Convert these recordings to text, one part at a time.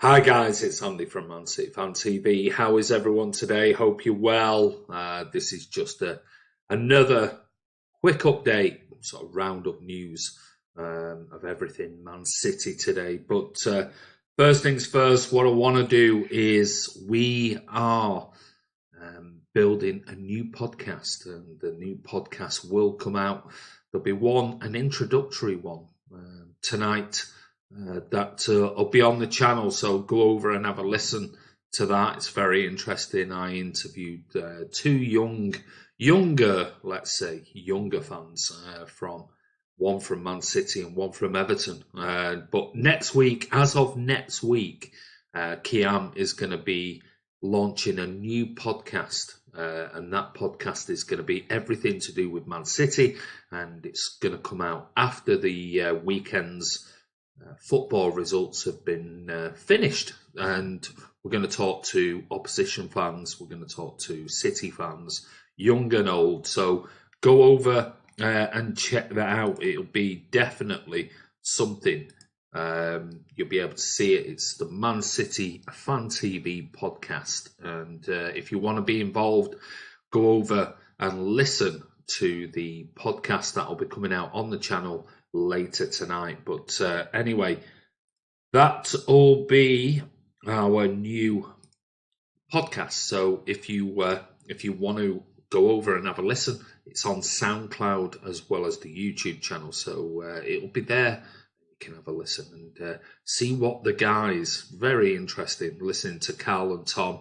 Hi guys, it's Andy from Man City Fan TV. How is everyone today? Hope you're well. This is just another quick update, sort of roundup news of everything Man City today. But first things first, what I want to do is we are building a new podcast, and the new podcast will come out. There'll be an introductory one tonight. That will be on the channel, so go over and have a listen to that. It's very interesting. I interviewed two younger fans from one from Man City and one from Everton. But next week, as of next week, Kiam is going to be launching a new podcast, and that podcast is going to be everything to do with Man City, and it's going to come out after the weekend's football results have been finished, and we're going to talk to opposition fans, we're going to talk to City fans, young and old. So go over and check that out. It'll be definitely something. You'll be able to see it. It's the Man City Fan TV podcast, and if you want to be involved, go over and listen to the podcast that will be coming out on the channel later tonight. But anyway, that will be our new podcast. So if you want to go over and have a listen, it's on SoundCloud as well as the YouTube channel. So it'll be there. You can have a listen and see what the guys, very interesting, listening to Carl and Tom,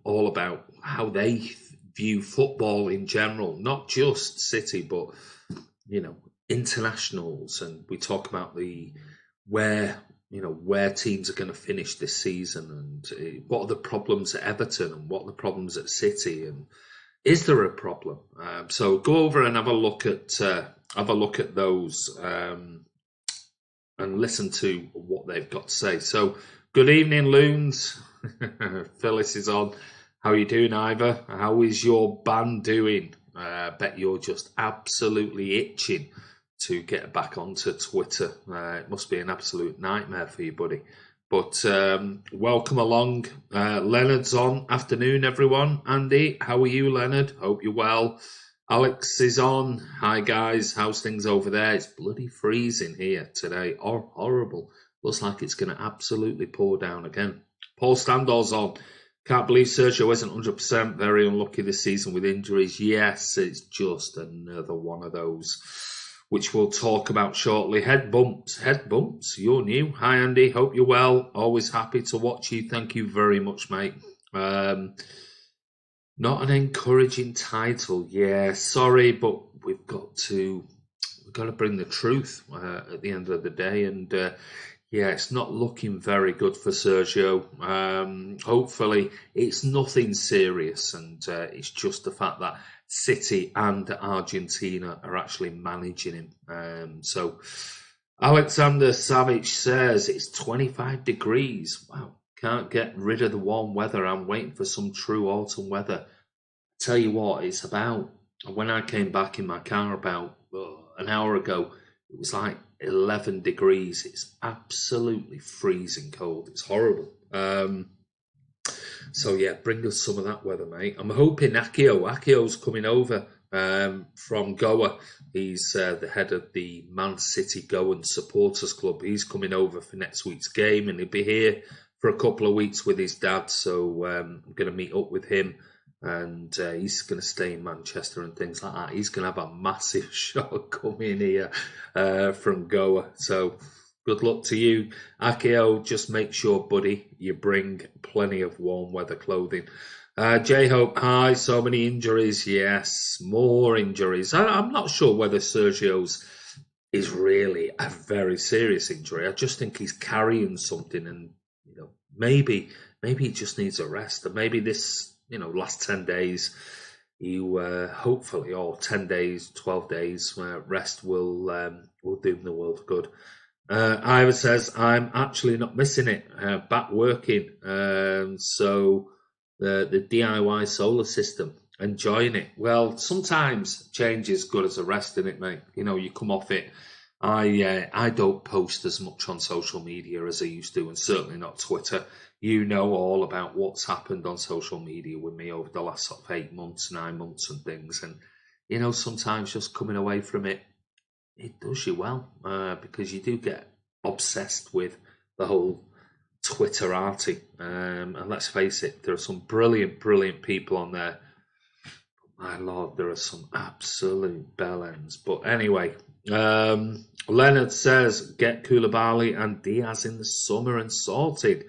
all about how they view football in general, not just City, but internationals, and we talk about where teams are going to finish this season, and what are the problems at Everton and what are the problems at City, and is there a problem? So go over and have a look at those and listen to what they've got to say. So good evening, Loons. Phyllis is on. How are you doing, Ivor? How is your band doing? I bet you're just absolutely itching to get back onto Twitter. It must be an absolute nightmare for you, buddy. But welcome along. Leonard's on. Afternoon, everyone. Andy, how are you, Leonard? Hope you're well. Alex is on. Hi, guys. How's things over there? It's bloody freezing here today. Horrible. Looks like it's going to absolutely pour down again. Paul Standor's on. Can't believe Sergio isn't 100%. Very unlucky this season with injuries. Yes, it's just another one of those, which we'll talk about shortly. Head bumps. You're new. Hi, Andy. Hope you're well. Always happy to watch you. Thank you very much, mate. Not an encouraging title. Yeah, sorry, but we've got to bring the truth at the end of the day. And yeah, it's not looking very good for Sergio. Hopefully, it's nothing serious, and it's just the fact that City and Argentina are actually managing him. So Alexander Savage says it's 25 degrees. Wow, can't get rid of the warm weather. I'm waiting for some true autumn weather. Tell you what, it's about, when I came back in my car about an hour ago, it was like 11 degrees. It's absolutely freezing cold. It's horrible. So yeah, bring us some of that weather, mate. I'm hoping Akio's coming over from Goa. He's the head of the Man City Goan Supporters Club. He's coming over for next week's game, and he'll be here for a couple of weeks with his dad. So I'm going to meet up with him, and he's going to stay in Manchester and things like that. He's going to have a massive shot coming here from Goa. So good luck to you, Akio. Just make sure, buddy, you bring plenty of warm weather clothing. J-Hope, hi. So many injuries. Yes, more injuries. I'm not sure whether Sergio's is really a very serious injury. I just think he's carrying something, and maybe he just needs a rest. And maybe this, last 10 days, you hopefully, or 10 days, 12 days rest will do him the world good. Ivor says, I'm actually not missing it. Back working. So the DIY solar system, enjoying it. Well, sometimes change is good as a rest, isn't it, mate? You come off it I don't post as much on social media as I used to, and certainly not Twitter. You know all about what's happened on social media with me over the last sort of 8 months, 9 months and things. And, you know, sometimes just coming away from it, it does you well, because you do get obsessed with the whole Twitterati. And let's face it, there are some brilliant, brilliant people on there. My Lord, there are some absolute bellends. But anyway, Leonard says, get Koulibaly and Diaz in the summer and sorted.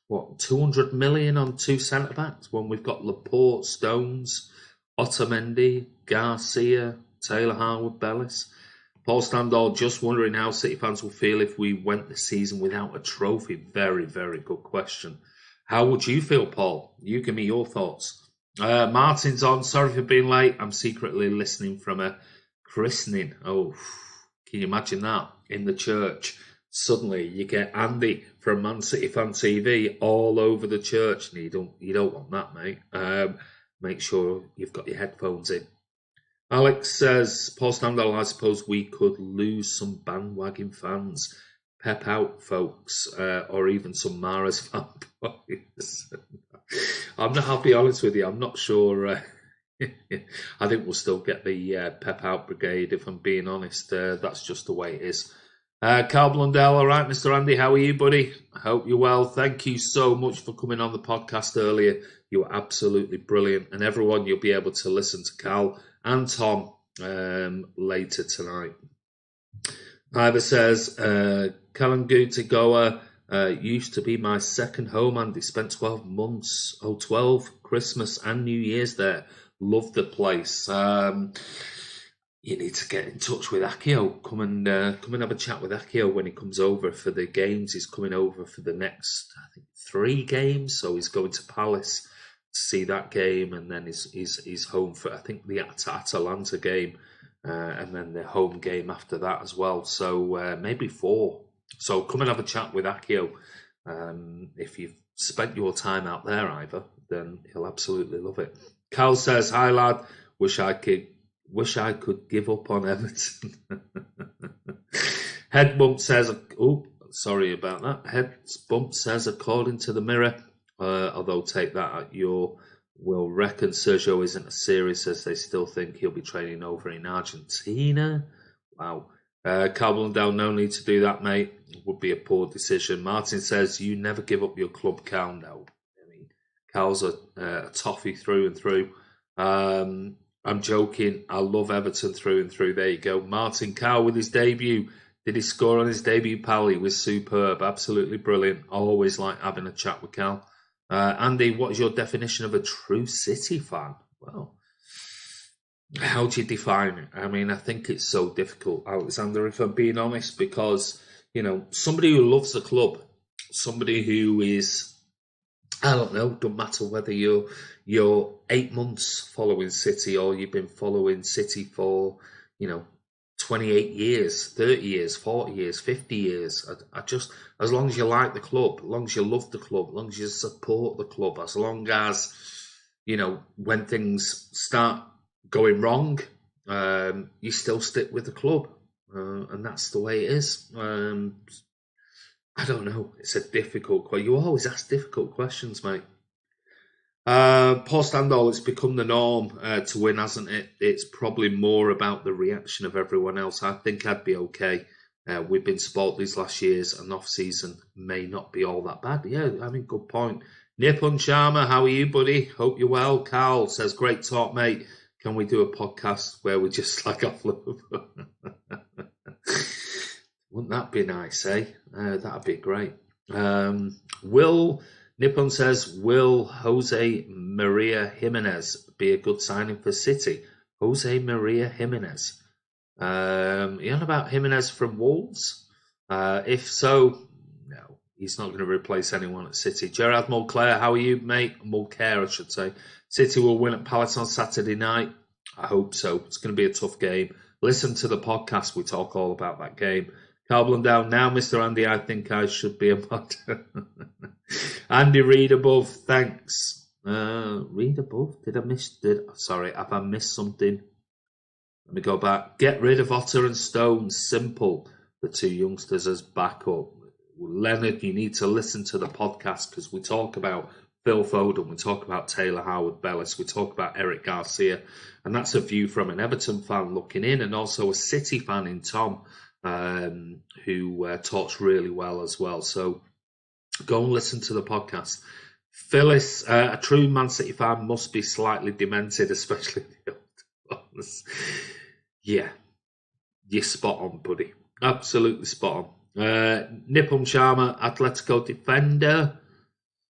What, 200 million on 2 centre-backs when we've got Laporte, Stones, Otamendi, Garcia, Taylor Harwood, Bellis? Paul Standall just wondering how City fans will feel if we went the season without a trophy. Very, very good question. How would you feel, Paul? You give me your thoughts. Martin's on. Sorry for being late. I'm secretly listening from a christening. Oh, can you imagine that? In the church. Suddenly you get Andy from Man City Fan TV all over the church. And you don't want that, mate. Make sure you've got your headphones in. Alex says, Paul Standall, I suppose we could lose some bandwagon fans. Pep out, folks, or even some Mara's fanboys. I'll be honest with you, I'm not sure. I think we'll still get the Pep out brigade, if I'm being honest. That's just the way it is. Carl Blundell, all right, Mr. Andy, how are you, buddy? I hope you're well. Thank you so much for coming on the podcast earlier. You were absolutely brilliant. And everyone, you'll be able to listen to Carl and Tom later tonight. Ivor says, Kalanguta Goa used to be my second home, and he spent 12 Christmas and New Year's there. Loved the place. You need to get in touch with Akio. Come and have a chat with Akio when he comes over for the games. He's coming over for the next, I think, 3 games. So he's going to Palace to see that game, and then he's home for, I think, the Atalanta game, and then the home game after that as well. So maybe 4. So come and have a chat with Akio. If you've spent your time out there, Ivor, then he'll absolutely love it. Carl says, hi lad, wish I could give up on Everton. Head bump says, oh, sorry about that. Head bump says, according to the Mirror, although take that at your will, reckon Sergio isn't as serious as they still think he'll be training over in Argentina. Wow. Carl Blundell, no need to do that, mate. It would be a poor decision. Martin says, you never give up your club, Cal. No. I mean, Cal's a toffee through and through. I'm joking. I love Everton through and through. There you go. Martin Cal with his debut. Did he score on his debut, pal? He was superb. Absolutely brilliant. I always like having a chat with Cal. Andy, what is your definition of a true City fan? Well, how do you define it? I mean, I think it's so difficult, Alexander, if I'm being honest, because, you know, somebody who loves the club, somebody who is, I don't know, don't matter whether you're 8 months following City or you've been following City for, 28 years, 30 years, 40 years, 50 years. I just, as long as you like the club, as long as you love the club, as long as you support the club, as long as, when things start going wrong, you still stick with the club. And that's the way it is. I don't know. It's a difficult question. You always ask difficult questions, mate. Paul Standall, it's become the norm to win, hasn't it? It's probably more about the reaction of everyone else. I think I'd be okay. We've been spoilt these last years, and off-season may not be all that bad. Yeah, I mean, good point. Nippon Sharma, how are you, buddy? Hope you're well. Carl says, great talk, mate. Can we do a podcast where we just slag off Liverpool? Wouldn't that be nice, eh? That'd be great. Nippon says, will Jose Maria Jimenez be a good signing for City? Jose Maria Jimenez. You on about Jimenez from Wolves? If so, no, he's not going to replace anyone at City. Gerard Mulcair, how are you, mate? Mulcair, I should say. City will win at Palace on Saturday night. I hope so. It's going to be a tough game. Listen to the podcast. We talk all about that game. Carl Blundell, now, Mr. Andy, I think I should be a mod. Andy, read above. Thanks. Read above? Have I missed something? Let me go back. Get rid of Otter and Stones. Simple. The two youngsters as backup. Leonard, you need to listen to the podcast because we talk about Phil Foden, we talk about Taylor Howard-Bellis, we talk about Eric Garcia, and that's a view from an Everton fan looking in and also a City fan in Tom, who talks really well as well. So go and listen to the podcast. Phyllis, a true Man City fan must be slightly demented, especially the old ones. Yeah, you're spot on, buddy. Absolutely spot on. Nipum Sharma, Atletico defender.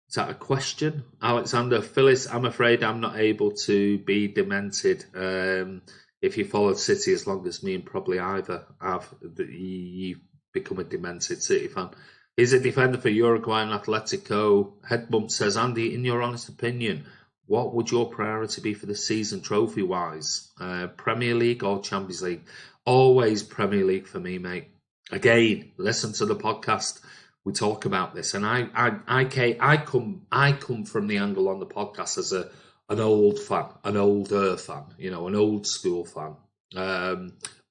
Is that a question? Alexander Phyllis, I'm afraid I'm not able to be demented. If you followed City as long as me and probably either have, you've become a demented City fan. He's a defender for Uruguay and Atletico. Headbump says, Andy, in your honest opinion, what would your priority be for the season trophy-wise? Premier League or Champions League? Always Premier League for me, mate. Again, listen to the podcast. We talk about this, and I come from the angle on the podcast as an old fan, an older fan, an old school fan,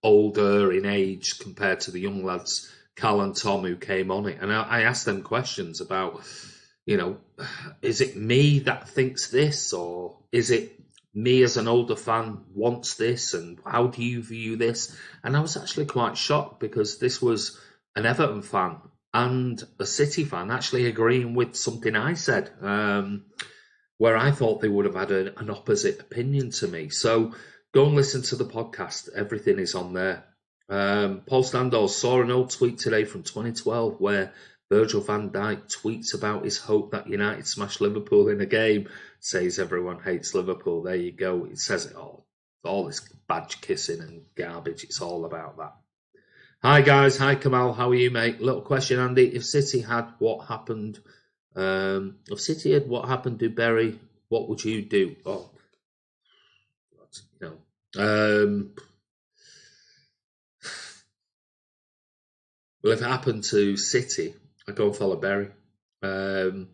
older in age compared to the young lads, Cal and Tom, who came on it, and I asked them questions about, is it me that thinks this, or is it me as an older fan wants this, and how do you view this? And I was actually quite shocked because this was an Everton fan and a City fan actually agreeing with something I said, where I thought they would have had an opposite opinion to me. So go and listen to the podcast. Everything is on there. Paul Standall saw an old tweet today from 2012 where Virgil van Dijk tweets about his hope that United smash Liverpool in a game. Says everyone hates Liverpool. There you go. It says it all. All this badge kissing and garbage. It's all about that. Hi guys. Hi Kamal. How are you, mate? Little question, Andy. If City had what happened to Berry, what would you do? Oh, well, if it happened to City, I'd go and follow Berry or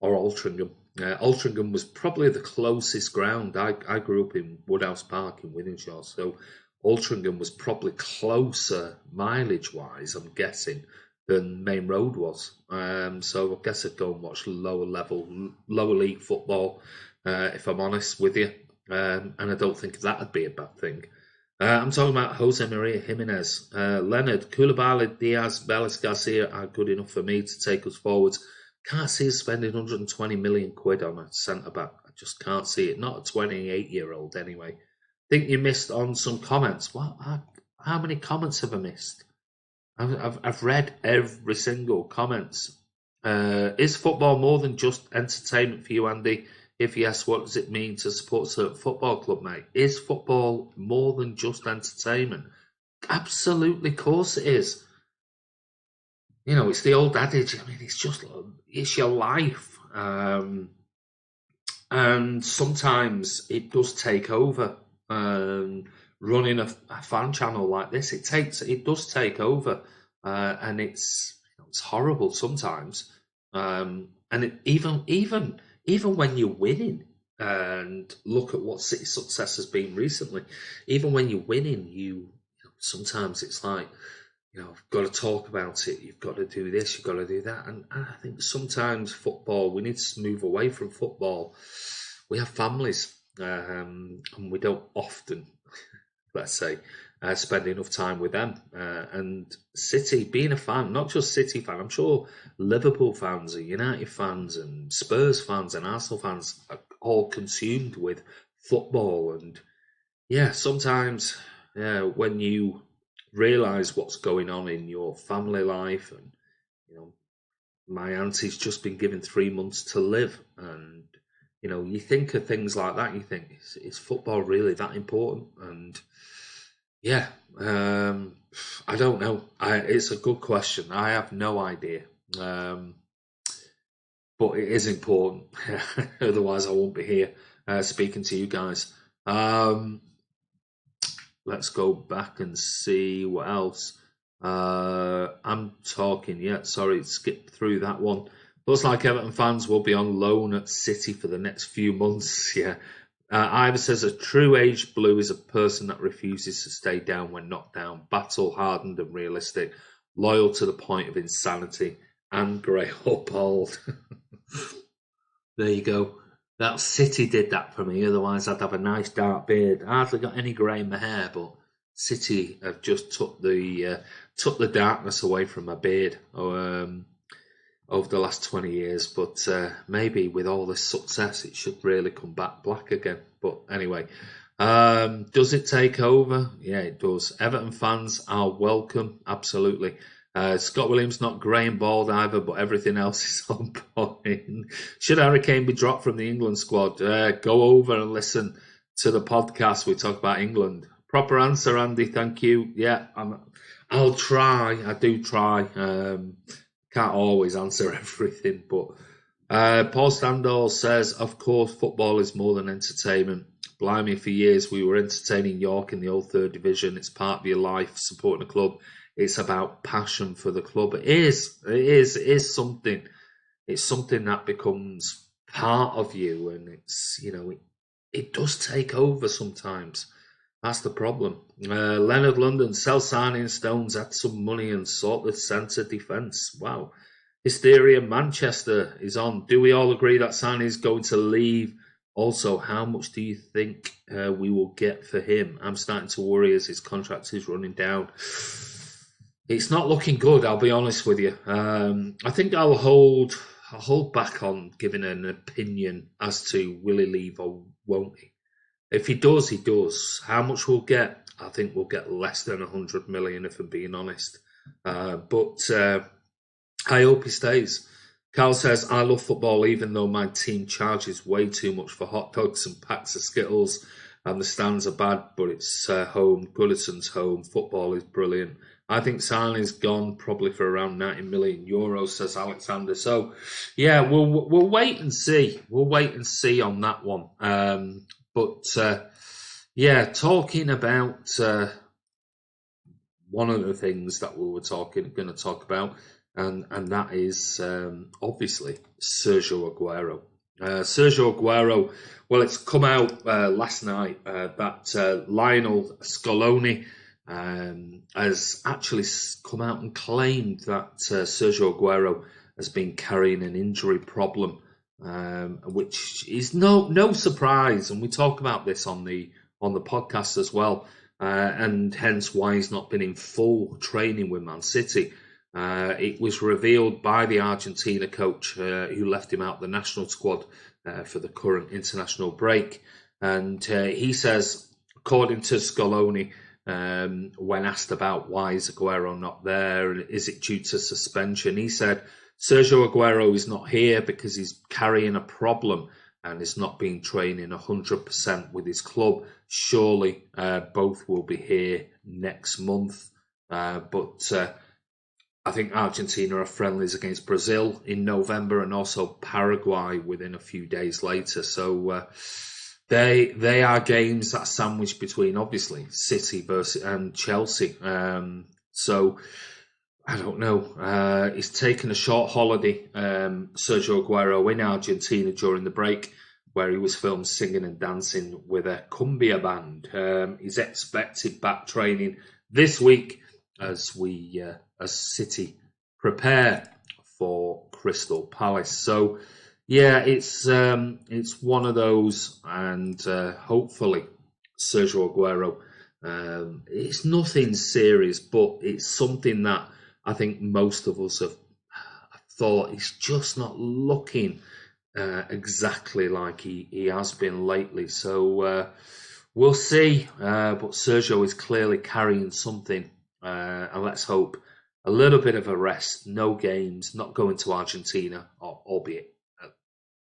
Altrincham. Altrincham was probably the closest ground. I grew up in Woodhouse Park in Wythenshawe, so Altrincham was probably closer mileage-wise, I'm guessing, than Main Road was. So I guess I'd go and watch lower league football, if I'm honest with you. And I don't think that would be a bad thing. I'm talking about Jose Maria Jimenez. Leonard, Koulibaly, Diaz, Bellis, Garcia are good enough for me to take us forwards. Can't see us spending 120 million quid on a centre-back. I just can't see it. Not a 28-year-old anyway. Think you missed on some comments. What? How many comments have I missed? I've read every single comments. Is football more than just entertainment for you, Andy? If yes, what does it mean to support a certain football club, mate? Is football more than just entertainment? Absolutely, of course it is. It's the old adage. I mean, it's your life. And sometimes it does take over. Running a fan channel like this, it does take over. And it's horrible sometimes. And even when you're winning, and look at what City's success has been recently, even when you're winning, sometimes it's like, I've got to talk about it, you've got to do this, you've got to do that. And I think sometimes football, we need to move away from football. We have families, and we don't often, let's say, spend enough time with them. And City, being a fan, not just City fan, I'm sure Liverpool fans and United fans and Spurs fans and Arsenal fans are all consumed with football. And sometimes when you realise what's going on in your family life, and my auntie's just been given 3 months to live, and you think of things like that, you think, is football really that important? And I don't know. It's a good question. I have no idea. But it is important. Otherwise, I won't be here speaking to you guys. Let's go back and see what else. I'm talking. Sorry, skip through that one. Looks like Everton fans will be on loan at City for the next few months. Ivor says, a true aged blue is a person that refuses to stay down when knocked down, battle-hardened and realistic, loyal to the point of insanity, and grey or bald. There you go. That City did that for me, otherwise I'd have a nice dark beard. I hardly got any grey in my hair, but City have just took the darkness away from my beard over the last 20 years. But maybe with all this success, it should really come back black again. But anyway, does it take over? Yeah, it does. Everton fans are welcome, absolutely. Scott Williams, not grey and bald either, but everything else is on point. Should Harry Kane be dropped from the England squad? Go over and listen to the podcast. We talk about England. Proper answer, Andy. Thank you. Yeah, I'll try. I do try. Can't always answer everything, but Paul Standall says, of course, football is more than entertainment. Blimey, for years we were entertaining York in the old third division. It's part of your life, supporting a club. It's about passion for the club. It is something. It's something that becomes part of you, and it's, it does take over sometimes. That's the problem. Leonard London, sell signing Stones, add some money and sort the centre defence. Wow. Hysteria Manchester is on. Do we all agree that signing is going to leave? Also, how much do you think we will get for him? I'm starting to worry as his contract is running down. It's not looking good, I'll be honest with you. I think I'll hold back on giving an opinion as to will he leave or won't he. If he does, he does. How much we'll get? I think we'll get less than 100 million, if I'm being honest. But I hope he stays. Carl says, I love football even though my team charges way too much for hot dogs and packs of Skittles and the stands are bad, but it's home. Goodison's home. Football is brilliant. I think Sarni's gone probably for around 90 million euros, says Alexander. So, yeah, we'll wait and see. We'll wait and see on that one. Yeah, talking about one of the things that we were going to talk about, and that is obviously Sergio Agüero. Sergio Agüero, well, it's come out last night that Lionel Scaloni has actually come out and claimed that Sergio Agüero has been carrying an injury problem, which is no surprise, and we talk about this on the podcast as well, and hence why he's not been in full training with Man City. It was revealed by the Argentina coach who left him out the national squad for the current international break, and he says, according to Scaloni, when asked about why is Agüero not there, and is it due to suspension, he said Sergio Agüero is not here because he's carrying a problem and is not being training 100% with his club. Surely both will be here next month, but I think Argentina are friendlies against Brazil in November and also Paraguay within a few days later. So they are games that are sandwiched between, obviously, City versus and Chelsea. So I don't know. He's taken a short holiday, Sergio Agüero, in Argentina during the break, where he was filmed singing and dancing with a cumbia band. He's expected back training this week as City prepare for Crystal Palace. So yeah, it's one of those, and hopefully Sergio Agüero. It's nothing serious, but it's something that I think most of us have thought he's just not looking exactly like he has been lately. So we'll see. But Sergio is clearly carrying something, and let's hope a little bit of a rest, no games, not going to Argentina, albeit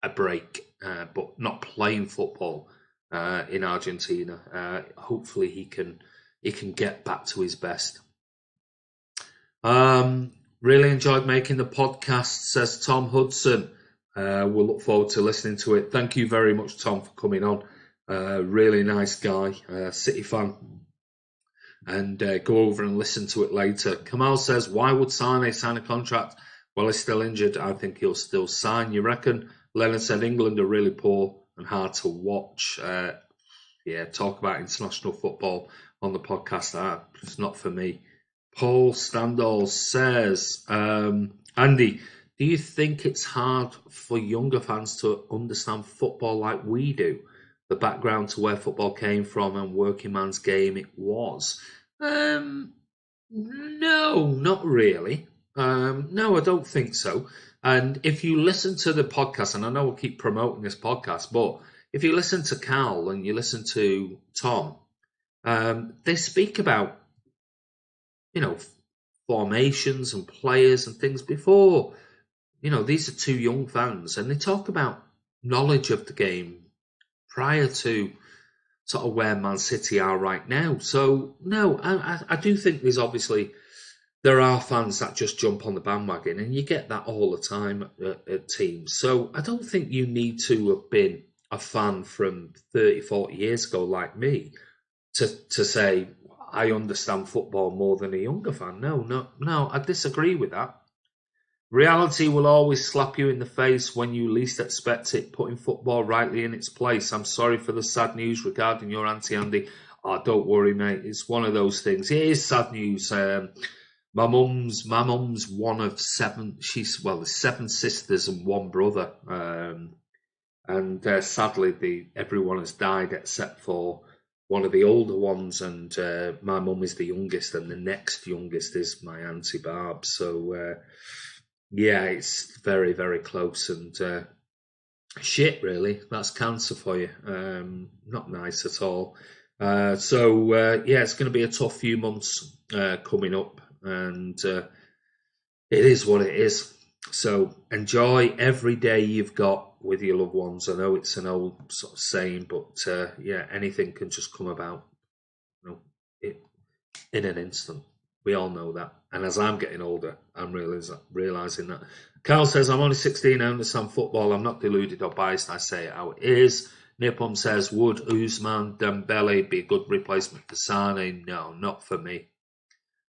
a break, but not playing football in Argentina. Hopefully he can get back to his best. Really enjoyed making the podcast, says Tom Hudson. We'll look forward to listening to it. Thank you very much, Tom, for coming on. Really nice guy, City fan. And go over and listen to it later. Kamal says, why would Sane sign a contract while he's still injured? I think he'll still sign. You reckon? Leonard said, England are really poor and hard to watch. Talk about international football on the podcast. It's not for me. Paul Standall says, Andy, do you think it's hard for younger fans to understand football like we do? The background to where football came from and working man's game it was? No, not really. No, I don't think so. And if you listen to the podcast, and I know we'll keep promoting this podcast, but if you listen to Cal and you listen to Tom, they speak about, formations and players and things before. These are two young fans, and they talk about knowledge of the game prior to sort of where Man City are right now. So, no, I do think there are fans that just jump on the bandwagon, and you get that all the time at teams. So I don't think you need to have been a fan from 30, 40 years ago like me to say, I understand football more than a younger fan. No, I disagree with that. Reality will always slap you in the face when you least expect it, putting football rightly in its place. I'm sorry for the sad news regarding your auntie Andy. Oh, don't worry, mate. It's one of those things. It is sad news. My mum's one of seven. There's 7 sisters and 1 brother. And sadly, everyone has died except for one of the older ones, and my mum is the youngest, and the next youngest is my auntie Barb. So, it's very, very close, and shit, really. That's cancer for you. Not nice at all. It's going to be a tough few months coming up, and it is what it is. So enjoy every day you've got with your loved ones. I know it's an old sort of saying, but anything can just come about, in an instant. We all know that. And as I'm getting older, I'm realising that. Carl says, I'm only 16, I understand football. I'm not deluded or biased. I say it how it is. Nipum says, would Usman Dembele be a good replacement for Sane? No, not for me.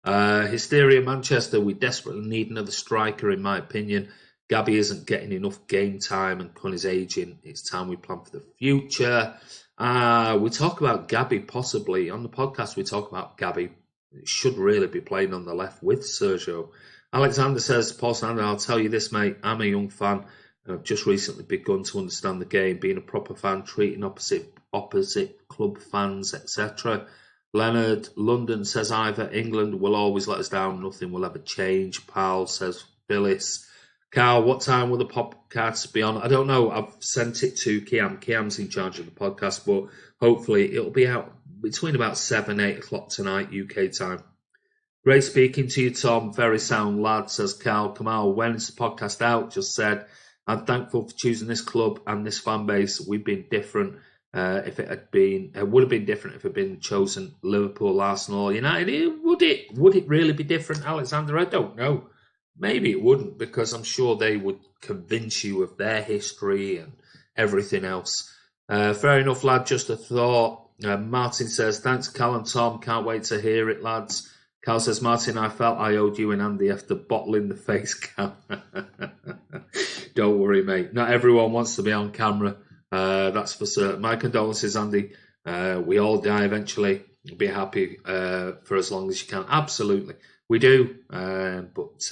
Hysteria Manchester, we desperately need another striker, in my opinion. Gabby isn't getting enough game time, and Con is aging. It's time we plan for the future. We talk about Gabby possibly. On the podcast, we talk about Gabby. It should really be playing on the left with Sergio. Alexander says, Paul Sander, I'll tell you this, mate. I'm a young fan, and I've just recently begun to understand the game, being a proper fan, treating opposite club fans, etc. Leonard London says, either England will always let us down, nothing will ever change. Pal says, Phyllis. Carl, what time will the podcast be on? I don't know. I've sent it to Kiam. Kiam's in charge of the podcast, but hopefully it'll be out between about 7, 8 o'clock tonight, UK time. Great speaking to you, Tom. Very sound lad, says Carl. Kamal, when is the podcast out? Just said, I'm thankful for choosing this club and this fan base. We've been different. It would have been different if it had been chosen Liverpool, Arsenal, United. Would it really be different, Alexander? I don't know. Maybe it wouldn't, because I'm sure they would convince you of their history and everything else. Fair enough, lad. Just a thought. Martin says, thanks, Cal and Tom. Can't wait to hear it, lads. Cal says, Martin, I felt I owed you and Andy after bottling the face cam. Don't worry, mate. Not everyone wants to be on camera. That's for certain. My condolences, Andy. We all die eventually. Be happy for as long as you can. Absolutely. We do. But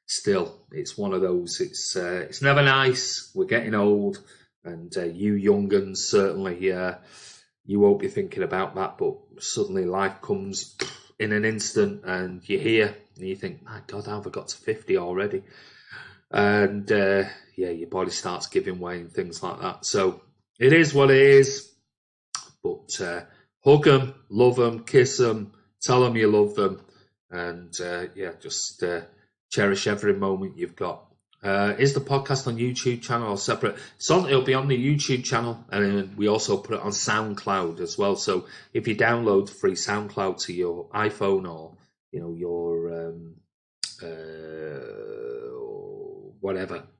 still, it's one of those. It's never nice. We're getting old. And you young uns, certainly, you won't be thinking about that. But suddenly life comes in an instant, and you're here. And you think, my God, how have I got to 50 already? And your body starts giving way and things like that. So it is what it is. But hug them, love them, kiss them, tell them you love them, and just cherish every moment you've got. Is the podcast on YouTube channel or separate? It'll be on the YouTube channel, and we also put it on SoundCloud as well. So if you download free SoundCloud to your iPhone or your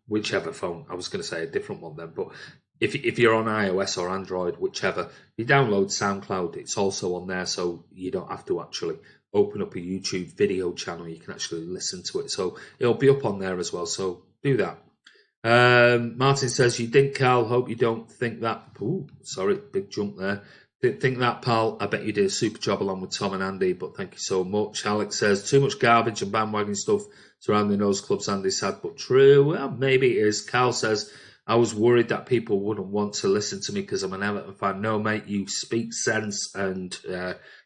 whichever phone. I was going to say a different one then, but if you're on iOS or Android, whichever, you download SoundCloud, it's also on there, so you don't have to actually open up a YouTube video channel. You can actually listen to it, so it'll be up on there as well, so do that. Martin says, you did, Carl. Hope you don't think that. Ooh, sorry, big jump there. Didn't think that, pal. I bet you did a super job along with Tom and Andy, but thank you so much. Alex says, too much garbage and bandwagon stuff surrounding those clubs, Andy said, but true. Well, maybe it is. Carl says, I was worried that people wouldn't want to listen to me because I'm an Everton fan. No, mate, you speak sense, and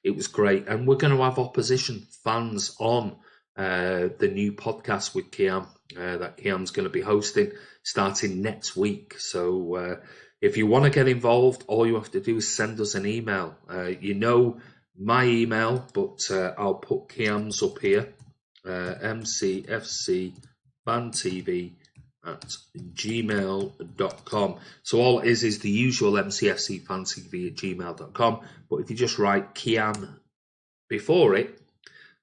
it was great. And we're going to have opposition fans on the new podcast with Kiam that Kiam's going to be hosting starting next week. So if you want to get involved, all you have to do is send us an email. You know my email, but I'll put Kiam's up here, mcfcfantv@gmail.com. So all it is the usual mcfcfantv@gmail.com. But if you just write Kiam before it,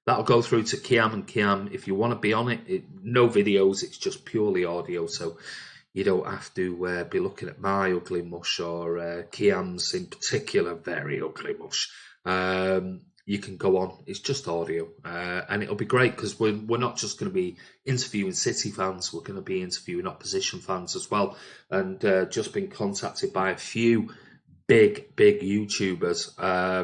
that'll go through to Kiam, and Kiam, if you want to be on it, no videos, it's just purely audio, so you don't have to be looking at my ugly mush or Kiam's in particular very ugly mush. You can go on, it's just audio, and it'll be great because we're not just going to be interviewing City fans, we're going to be interviewing opposition fans as well, and just been contacted by a few big YouTubers,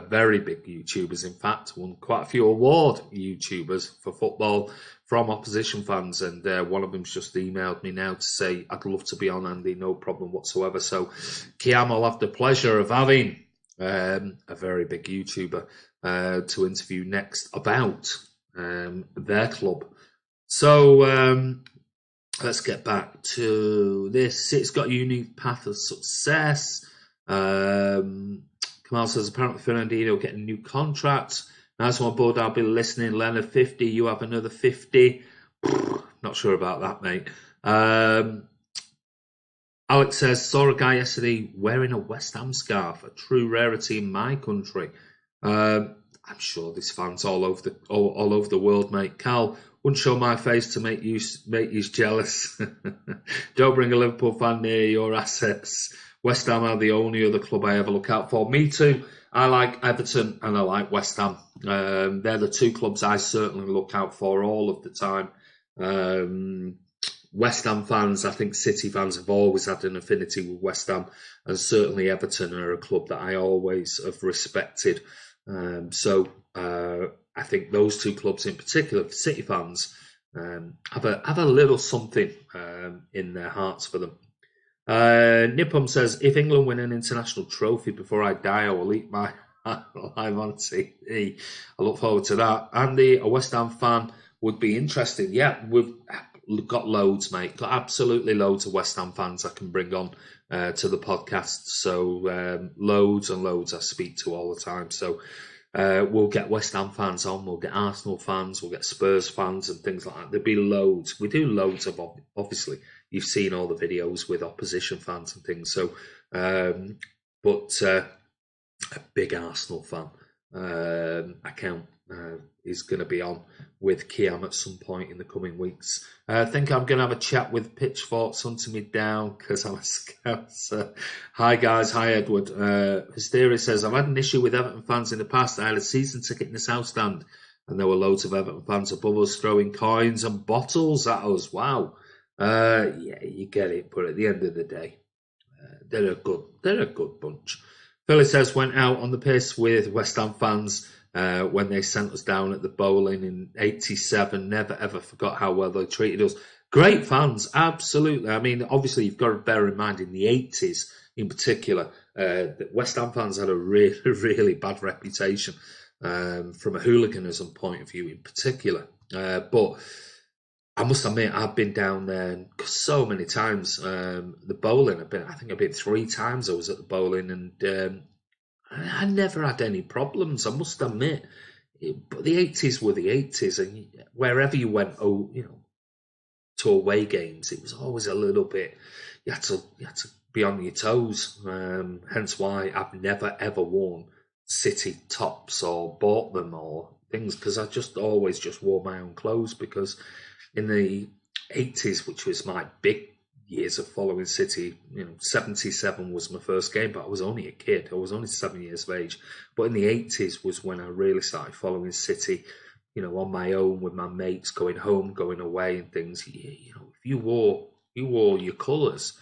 very big YouTubers, in fact, won quite a few award YouTubers for football from opposition fans, and one of them's just emailed me now to say, I'd love to be on, Andy, no problem whatsoever. So Kiam will have the pleasure of having a very big YouTuber to interview next about their club. So let's get back to this. It's got a unique path of success. Kamal says, apparently Fernandinho getting a new contract. Nice one, bud. I'll be listening. Leonard, 50. You have another 50. Not sure about that, mate. Alex says, saw a guy yesterday wearing a West Ham scarf, a true rarity in my country. I'm sure there's fans all over the world, mate. Cal, wouldn't show my face to make you jealous. Don't bring a Liverpool fan near your assets. West Ham are the only other club I ever look out for. Me too. I like Everton and I like West Ham. They're the two clubs I certainly look out for all of the time. West Ham fans, I think City fans have always had an affinity with West Ham, and certainly Everton are a club that I always have respected. So I think those two clubs in particular, for City fans, have a little something in their hearts for them. Nippon says, if England win an international trophy before I die, I will eat my live on TV. I look forward to that. Andy, a West Ham fan, would be interesting. Yeah, we've got loads, mate. Got absolutely loads of West Ham fans I can bring on to the podcast. So loads and loads I speak to all the time. So we'll get West Ham fans on, we'll get Arsenal fans, we'll get Spurs fans and things like that. There'll be loads. We do loads of, obviously, you've seen all the videos with opposition fans and things. So, but a big Arsenal fan account is going to be on with Kiam at some point in the coming weeks. I think I'm going to have a chat with Pitchforks hunting me down because I'm a Scouser. Hi guys, hi Edward. Hysteria says, I've had an issue with Everton fans in the past. I had a season ticket in the South Stand and there were loads of Everton fans above us throwing coins and bottles at us. Wow. Yeah, you get it, but at the end of the day, they're a good bunch. Philly says, went out on the piss with West Ham fans when they sent us down at the bowling in '87. Never ever forgot how well they treated us. Great fans, absolutely. I mean, obviously you've got to bear in mind in the '80s in particular, that West Ham fans had a really, really bad reputation from a hooliganism point of view in particular. But I must admit, I've been down there so many times. The bowling, I think I've been 3 times I was at the bowling, and I never had any problems, I must admit. But the 80s were the 80s, and wherever you went, to away games, it was always a little bit, you had to be on your toes. Hence why I've never ever worn City tops or bought them or things, because I just always just wore my own clothes, because in the 80s, which was my big years of following City, 77 was my first game, but I was only a kid. I was only 7 years of age. But in the 80s was when I really started following City, on my own with my mates, going home, going away and things. If you wore you wore your colours,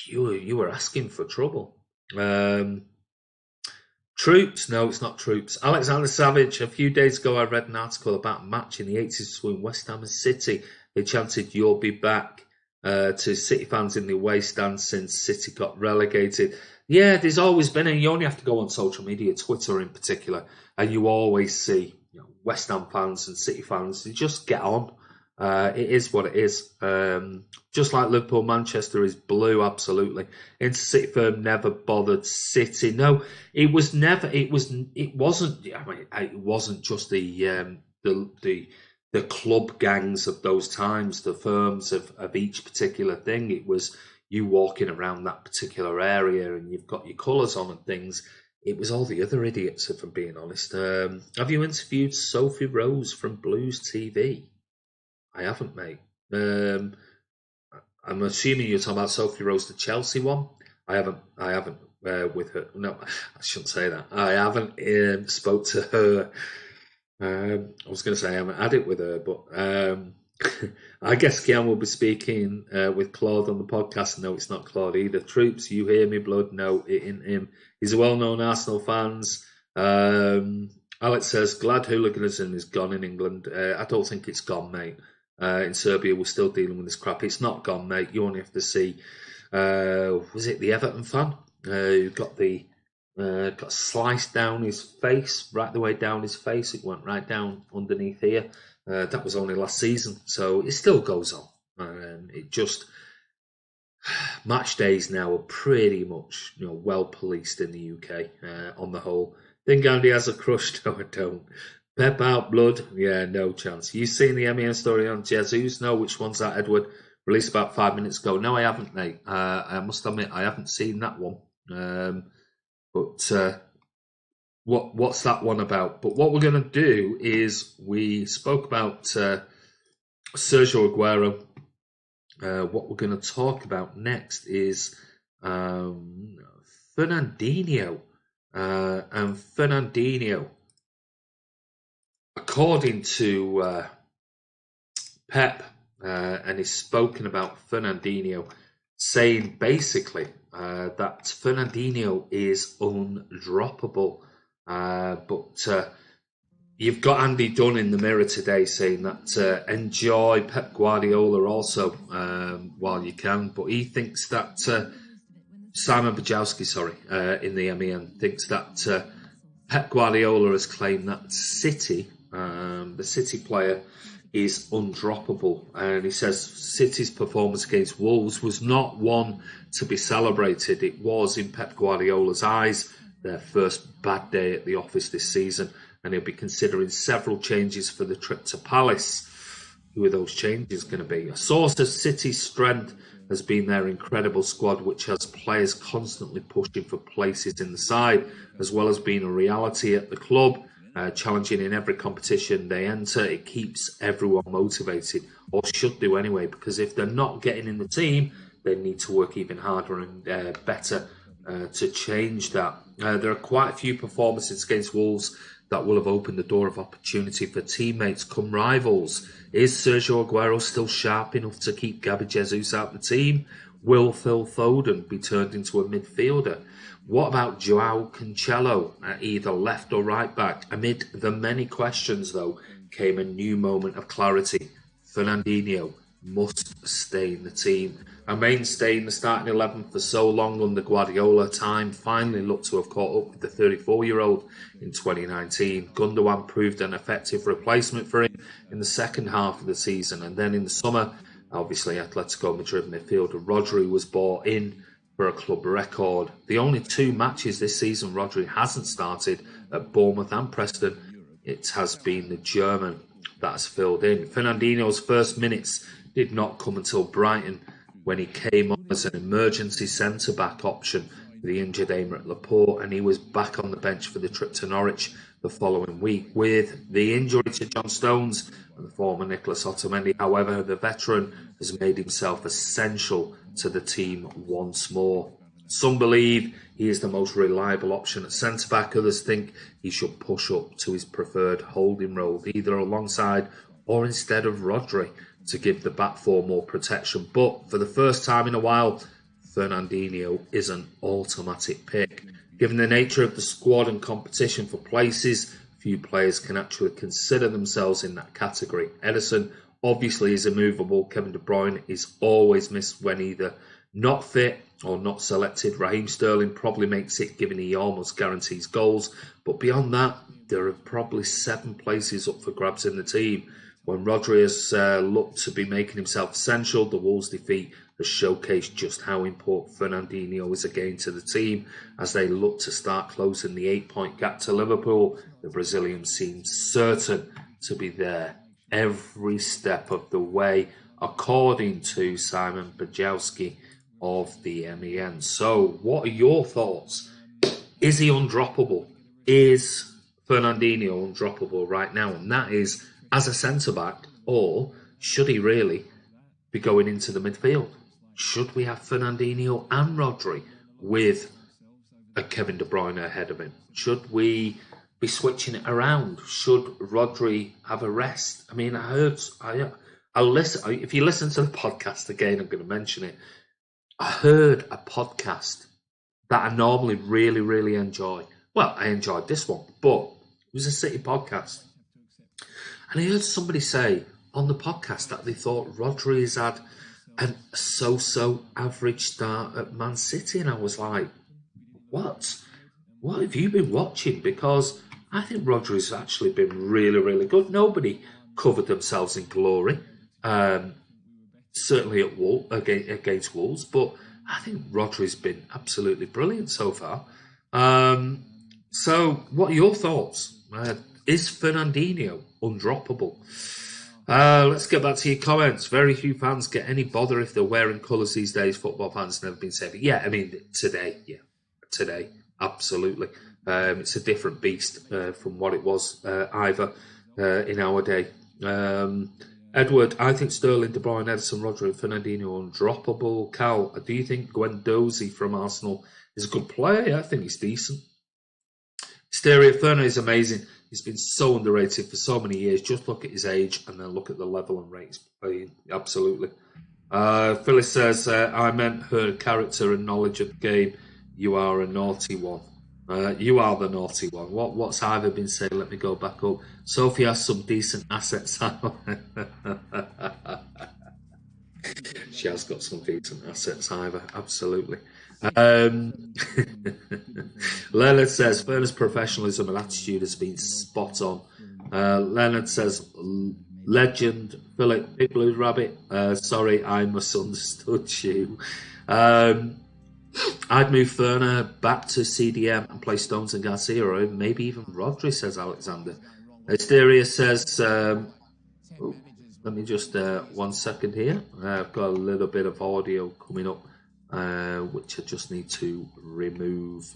you were asking for trouble. Troops? No, it's not troops. Alexander Savage. A few days ago, I read an article about a match in the 80s between West Ham and City. They chanted, "You'll be back," to City fans in the away stand since City got relegated. Yeah, there's always been, and you only have to go on social media, Twitter in particular, and you always see West Ham fans and City fans. They just get on. It is what it is. Just like Liverpool, Manchester is blue, absolutely. Inter-City firm never bothered City. No, it was never. It wasn't. I mean, it wasn't just the club gangs of those times, the firms of each particular thing. It was you walking around that particular area and you've got your colours on and things. It was all the other idiots, if I'm being honest. Have you interviewed Sophie Rose from Blues TV? I haven't, mate. I'm assuming you're talking about Sophie Rose, the Chelsea one. I haven't with her. No, I shouldn't say that. I haven't spoke to her. I was going to say I haven't had it with her, but I guess Kiam will be speaking with Claude on the podcast. No, it's not Claude either. Troops, you hear me, blood? No, it ain't him. He's a well-known Arsenal fans. Alex says, glad hooliganism is gone in England. I don't think it's gone, mate. In Serbia, we're still dealing with this crap. It's not gone, mate. You only have to see, was it the Everton fan who got sliced down his face, right the way down his face. It went right down underneath here. That was only last season, so it still goes on. It just match days now are pretty much well policed in the UK on the whole. Think Andy has a crush? No, I don't. Pep out, blood? Yeah, no chance. You seen the MEN story on Jesus? No, which one's that, Edward? Released about 5 minutes ago. No, I haven't, mate. I must admit, I haven't seen that one. But what's that one about? But what we're going to do is we spoke about Sergio Agüero. What we're going to talk about next is Fernandinho. And Fernandinho, according to Pep, and he's spoken about Fernandinho, saying basically that Fernandinho is undroppable. But you've got Andy Dunn in the mirror today saying that enjoy Pep Guardiola also while you can. But he thinks that Simon Bajowski, in the MEN, thinks that Pep Guardiola has claimed that City, the City player, is undroppable. And he says City's performance against Wolves was not one to be celebrated. It was, in Pep Guardiola's eyes, their first bad day at the office this season. And he'll be considering several changes for the trip to Palace. Who are those changes going to be? A source of City's strength has been their incredible squad, which has players constantly pushing for places in the side, as well as being a reality at the club, challenging in every competition they enter. It keeps everyone motivated, or should do anyway, because if they're not getting in the team, they need to work even harder and better to change that. There are quite a few performances against Wolves that will have opened the door of opportunity for teammates come rivals. Is Sergio Agüero still sharp enough to keep Gabby Jesus out of the team? Will Phil Foden be turned into a midfielder? What about Joao Cancelo at either left or right back? Amid the many questions, though, came a new moment of clarity. Fernandinho must stay in the team. A mainstay in the starting 11 for so long under Guardiola, time finally looked to have caught up with the 34-year-old in 2019. Gundogan proved an effective replacement for him in the second half of the season, and then in the summer, obviously Atletico Madrid midfielder Rodri was bought in for a club record. The only 2 matches this season Rodri hasn't started, at Bournemouth and Preston, it has been the German that has filled in. Fernandinho's first minutes did not come until Brighton, when he came on as an emergency centre-back option for the injured Aymeric Laporte, and he was back on the bench for the trip to Norwich the following week. With the injury to John Stones and the former Nicolas Otamendi, however, the veteran has made himself essential to the team once more. Some believe he is the most reliable option at centre-back. Others think he should push up to his preferred holding role, either alongside or instead of Rodri. to give the back four more protection. But for the first time in a while, Fernandinho is an automatic pick. Given the nature of the squad and competition for places, few players can actually consider themselves in that category. Ederson obviously is immovable. Kevin De Bruyne is always missed when either not fit or not selected. Raheem Sterling probably makes it, given he almost guarantees goals. But beyond that, there are probably 7 places up for grabs in the team. When Rodri has looked to be making himself essential, the Wolves' defeat has showcased just how important Fernandinho is again to the team. As they look to start closing the 8-point gap to Liverpool, the Brazilian seems certain to be there every step of the way, according to Simon Bajowski of the MEN. So, what are your thoughts? Is he undroppable? Is Fernandinho undroppable right now? And that is as a centre-back, or should he really be going into the midfield? Should we have Fernandinho and Rodri with a Kevin De Bruyne ahead of him? Should we be switching it around? Should Rodri have a rest? I mean, I listen. If you listen to the podcast again, I'm going to mention it. I heard a podcast that I normally really, really enjoy. Well, I enjoyed this one, but it was a City podcast. And I heard somebody say on the podcast that they thought Rodri has had a so-so average start at Man City. And I was like, what? What have you been watching? Because I think Rodri's actually been really, really good. Nobody covered themselves in glory. Certainly against Wolves, but I think Rodri's been absolutely brilliant so far. So, what are your thoughts? Is Fernandinho undroppable? Let's get back to your comments. Very few fans get any bother if they're wearing colours these days. Football fans never been said. Yeah, I mean, today, absolutely. It's a different beast from what it was either in our day. Edward, I think Sterling, De Bruyne, Ederson, Rodri, and Fernandinho undroppable. Cal, do you think Guendouzi from Arsenal is a good player? Yeah, I think he's decent. Hysteria, Ferna is amazing. He's been so underrated for so many years. Just look at his age and then look at the level and rate he's playing. Absolutely. Phyllis says, I meant her character and knowledge of the game. You are a naughty one. You are the naughty one. What's Ivor been saying? Let me go back up. Sophie has some decent assets. She has got some decent assets, Ivor. Absolutely. Leonard says, Ferna's professionalism and attitude has been spot on. Leonard says, legend. Philip, Big Blue Rabbit. Sorry, I misunderstood you. I'd move Ferna back to CDM and play Stones and Garcia, or maybe even Rodri, says Alexander. Hysteria says, let me just, 1 second here. I've got a little bit of audio coming up, which I just need to remove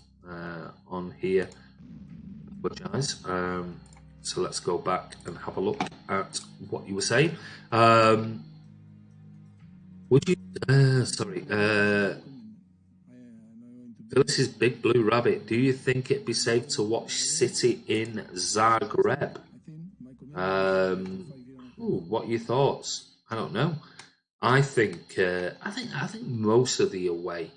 on here. Apologise. So let's go back and have a look at what you were saying. Would you, This is Big Blue Rabbit. Do you think it'd be safe to watch City in Zagreb? What are your thoughts? I don't know. I think most of the away.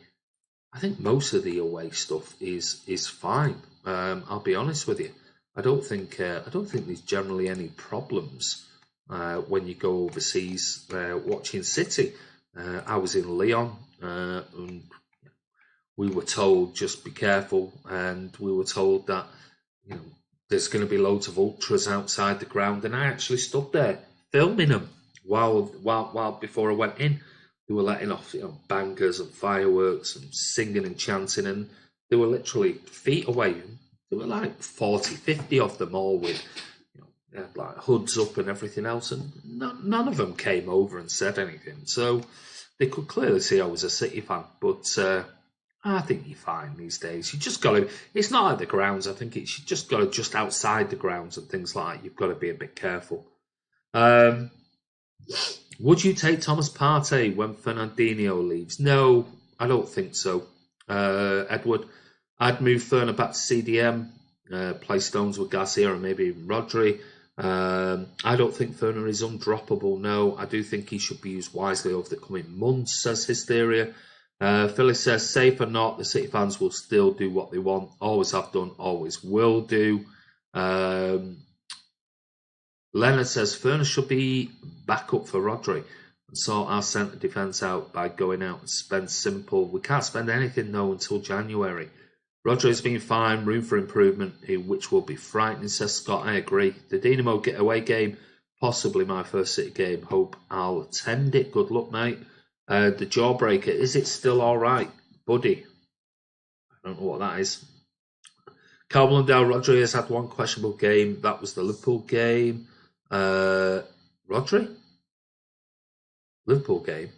I think most of the away stuff is fine. I'll be honest with you. I don't think there's generally any problems when you go overseas watching City. I was in Lyon and we were told just be careful, and we were told that there's going to be loads of ultras outside the ground, and I actually stood there filming them while before I went in. They were letting off bangers and fireworks and singing and chanting, and they were literally feet away. There were like 40, 50 of them, all with like hoods up and everything else, and none of them came over and said anything. So they could clearly see I was a City fan, but I think you're fine these days. You just got to. It's not like the grounds. I think it's you just got to just outside the grounds and things like that. You've got to be a bit careful. Would you take Thomas Partey when Fernandinho leaves? No, I don't think so. Edward, I'd move Ferna back to CDM, play Stones with Garcia and maybe even Rodri. I don't think Ferna is undroppable. No, I do think he should be used wisely over the coming months, says Hysteria. Phyllis says, safe or not, the City fans will still do what they want. Always have done, always will do. Leonard says, Ferna should be back up for Rodri and sort our centre defence out by going out and spend simple. We can't spend anything, though, until January. Rodri's been fine, room for improvement, which will be frightening, says Scott. I agree. The Dinamo getaway game, possibly my first City game. Hope I'll attend it. Good luck, mate. The Jawbreaker, is it still all right, buddy? I don't know what that is. Calvin Lundell, Rodri has had one questionable game. That was the Liverpool game. Rodri? Liverpool game?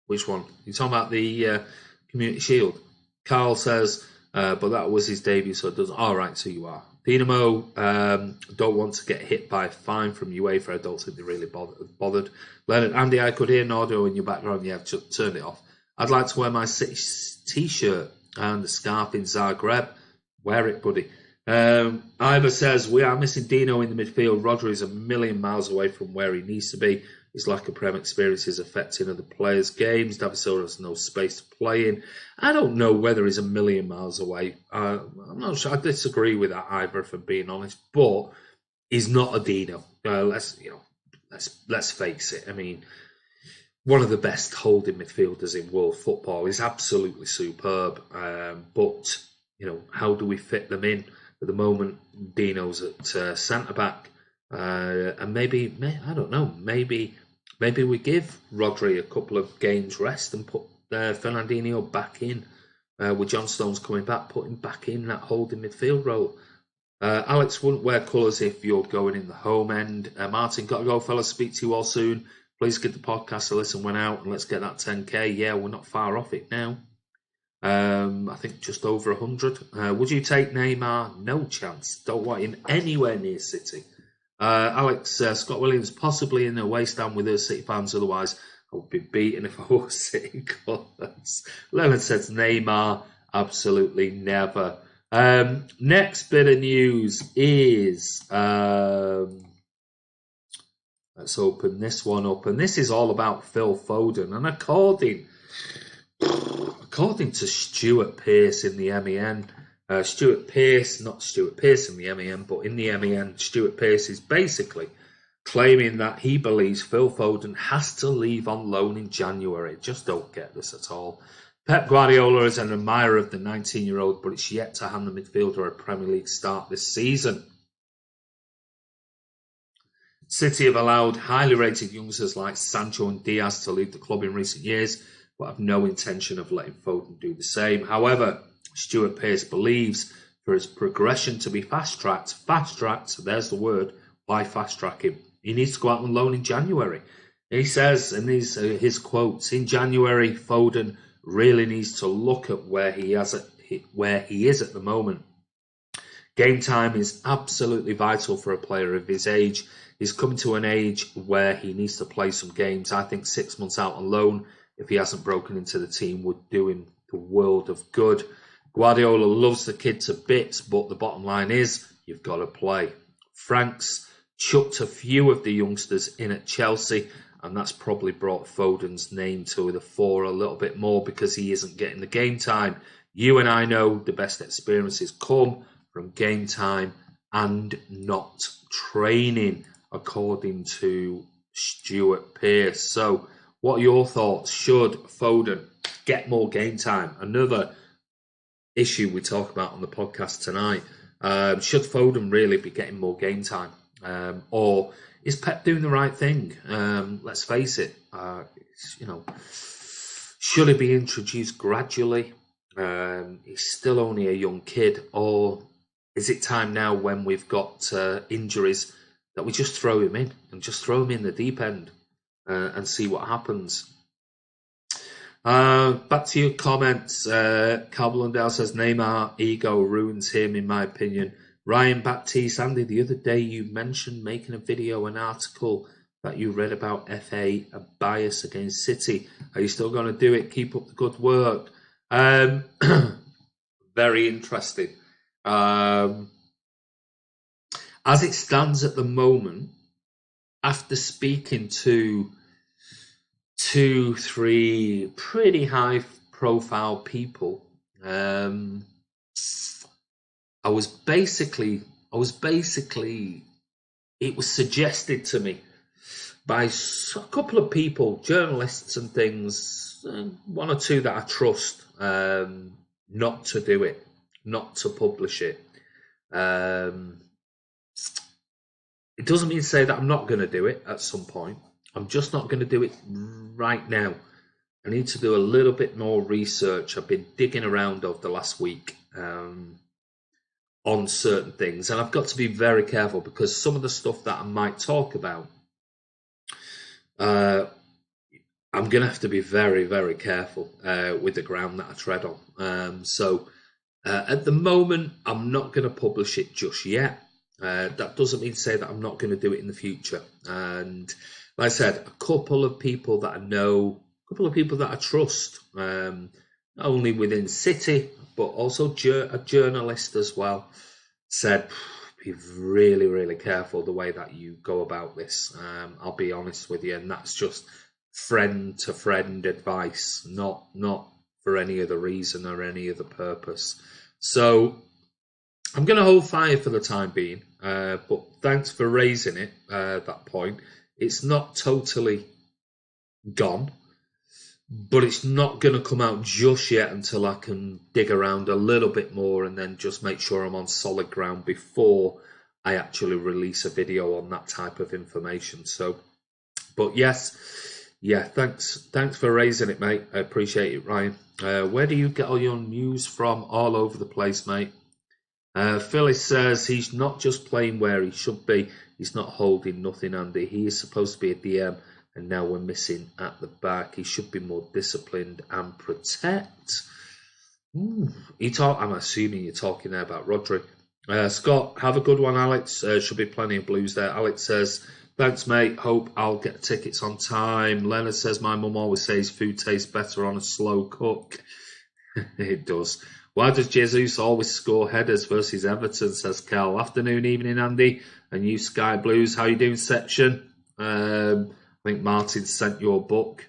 Which one? You're talking about the Community Shield? Carl says, but that was his debut, so it doesn't. All right, so you are. Dinamo don't want to get hit by a fine from UEFA. I don't think they really bothered. Leonard, Andy, I could hear an audio in your background. Yeah, just turn it off. I'd like to wear my City t-shirt and the scarf in Zagreb. Wear it, buddy. Ivor says, we are missing Dino in the midfield. Rodri is a million miles away from where he needs to be. His lack of Prem experience is affecting other players' games. David Silva has no space to play in. I don't know whether he's a million miles away. I'm not sure. I disagree with that, Ivor, if I'm being honest. But he's not a Dino. Let's face it. I mean, one of the best holding midfielders in world football. He's absolutely superb. But how do we fit them in? At the moment, Dino's at centre back, and maybe I don't know. Maybe we give Rodri a couple of games rest and put Fernandinho back in with John Stones coming back. Put him back in that holding midfield role. Alex wouldn't wear colours if you're going in the home end. Martin, got to go, fellas. Speak to you all soon. Please give the podcast a listen when out, and let's get that 10k. Yeah, we're not far off it now. I think just over 100. Would you take Neymar? No chance. Don't want him anywhere near City. Alex, Scott Williams possibly in a away stand with us City fans. Otherwise, I would be beaten if I was City colours. Leonard says Neymar, absolutely never. Next bit of news is let's open this one up, and this is all about Phil Foden. And according to Stuart Pearce in the MEN, not Stuart Pearce in the MEN, but in the MEN, Stuart Pearce is basically claiming that he believes Phil Foden has to leave on loan in January. Just don't get this at all. Pep Guardiola is an admirer of the 19-year-old, but it's yet to hand the midfielder a Premier League start this season. City have allowed highly rated youngsters like Sancho and Diaz to leave the club in recent years, but have no intention of letting Foden do the same. However, Stuart Pearce believes for his progression to be fast-tracked, there's the word, why fast-track him? He needs to go out on loan in January. He says in his quotes, in January, Foden really needs to look at where he is at the moment. Game time is absolutely vital for a player of his age. He's coming to an age where he needs to play some games. I think 6 months out on loan, if he hasn't broken into the team, would do him the world of good. Guardiola loves the kid to bits, but the bottom line is you've got to play. Frank's chucked a few of the youngsters in at Chelsea, and that's probably brought Foden's name to the fore a little bit more because he isn't getting the game time. You and I know the best experiences come from game time and not training, according to Stuart Pearce. So, what are your thoughts? Should Foden get more game time? Another issue we talk about on the podcast tonight. Should Foden really be getting more game time? Or is Pep doing the right thing? Let's face it, should he be introduced gradually? He's still only a young kid. Or is it time now when we've got injuries that we just throw him in and just throw him in the deep end and see what happens? Back to your comments. Carl Blundell says Neymar ego ruins him, in my opinion. Ryan Baptiste, Andy, the other day you mentioned making a video, an article that you read about FA, a bias against City. Are you still going to do it? Keep up the good work. Very interesting. as it stands at the moment, after speaking to 2-3 pretty high profile people, I was basically, it was suggested to me by a couple of people, journalists and things, one or two that I trust, not to do it, not to publish it. It doesn't mean to say that I'm not going to do it at some point. I'm just not going to do it right now. I need to do a little bit more research. I've been digging around over the last week on certain things, and I've got to be very careful because some of the stuff that I might talk about, I'm going to have to be very, very careful with the ground that I tread on. So at the moment, I'm not going to publish it just yet. That doesn't mean to say that I'm not going to do it in the future. And like I said, a couple of people that I know, a couple of people that I trust, not only within City, but also a journalist as well, said, be really, really careful the way that you go about this. I'll be honest with you, and that's just friend to friend advice, not for any other reason or any other purpose. So I'm going to hold fire for the time being, but thanks for raising it, that point. It's not totally gone, but it's not going to come out just yet until I can dig around a little bit more and then just make sure I'm on solid ground before I actually release a video on that type of information. So, but yes, yeah, thanks for raising it, mate. I appreciate it, Ryan. Where do you get all your news from? All over the place, mate. Phyllis says he's not just playing where he should be. He's not holding nothing, Andy. He is supposed to be a DM, and now we're missing at the back. He should be more disciplined and protect. I'm assuming you're talking there about Rodri. Scott, have a good one, Alex. Should be plenty of blues there. Alex says, thanks, mate. Hope I'll get tickets on time. Leonard says, my mum always says food tastes better on a slow cook. It does. Why does Jesus always score headers versus Everton, says Cal. Afternoon, evening, Andy. And you Sky Blues, how you doing, section? I think Martin sent your book.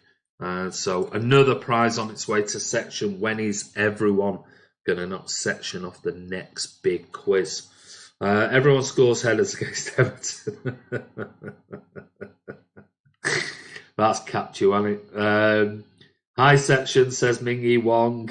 So another prize on its way to section. When is everyone going to knock section off the next big quiz? Everyone scores headers against Everton. That's capped you, hasn't it? Hi, section, says Mingy Wong.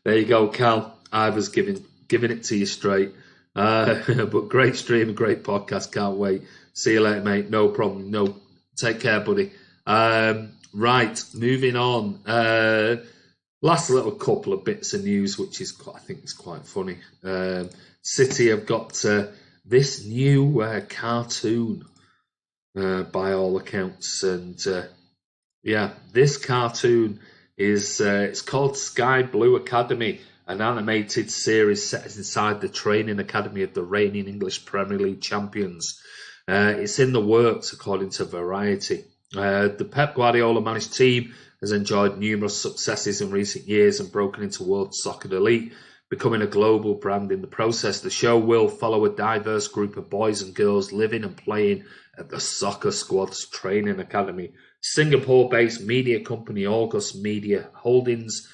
There you go, Cal. I was giving it to you straight. But great stream, great podcast. Can't wait. See you later, mate. No problem. No, take care, buddy. Right, moving on. Last little couple of bits of news, which is I think is quite funny. City have got this new cartoon, by all accounts, and this cartoon is it's called Sky Blue Academy, an animated series set inside the training academy of the reigning English Premier League champions. It's in the works, according to Variety. The Pep Guardiola managed team has enjoyed numerous successes in recent years and broken into world soccer elite, becoming a global brand in the process. The show will follow a diverse group of boys and girls living and playing at the soccer squad's training academy. Singapore-based media company August Media Holdings,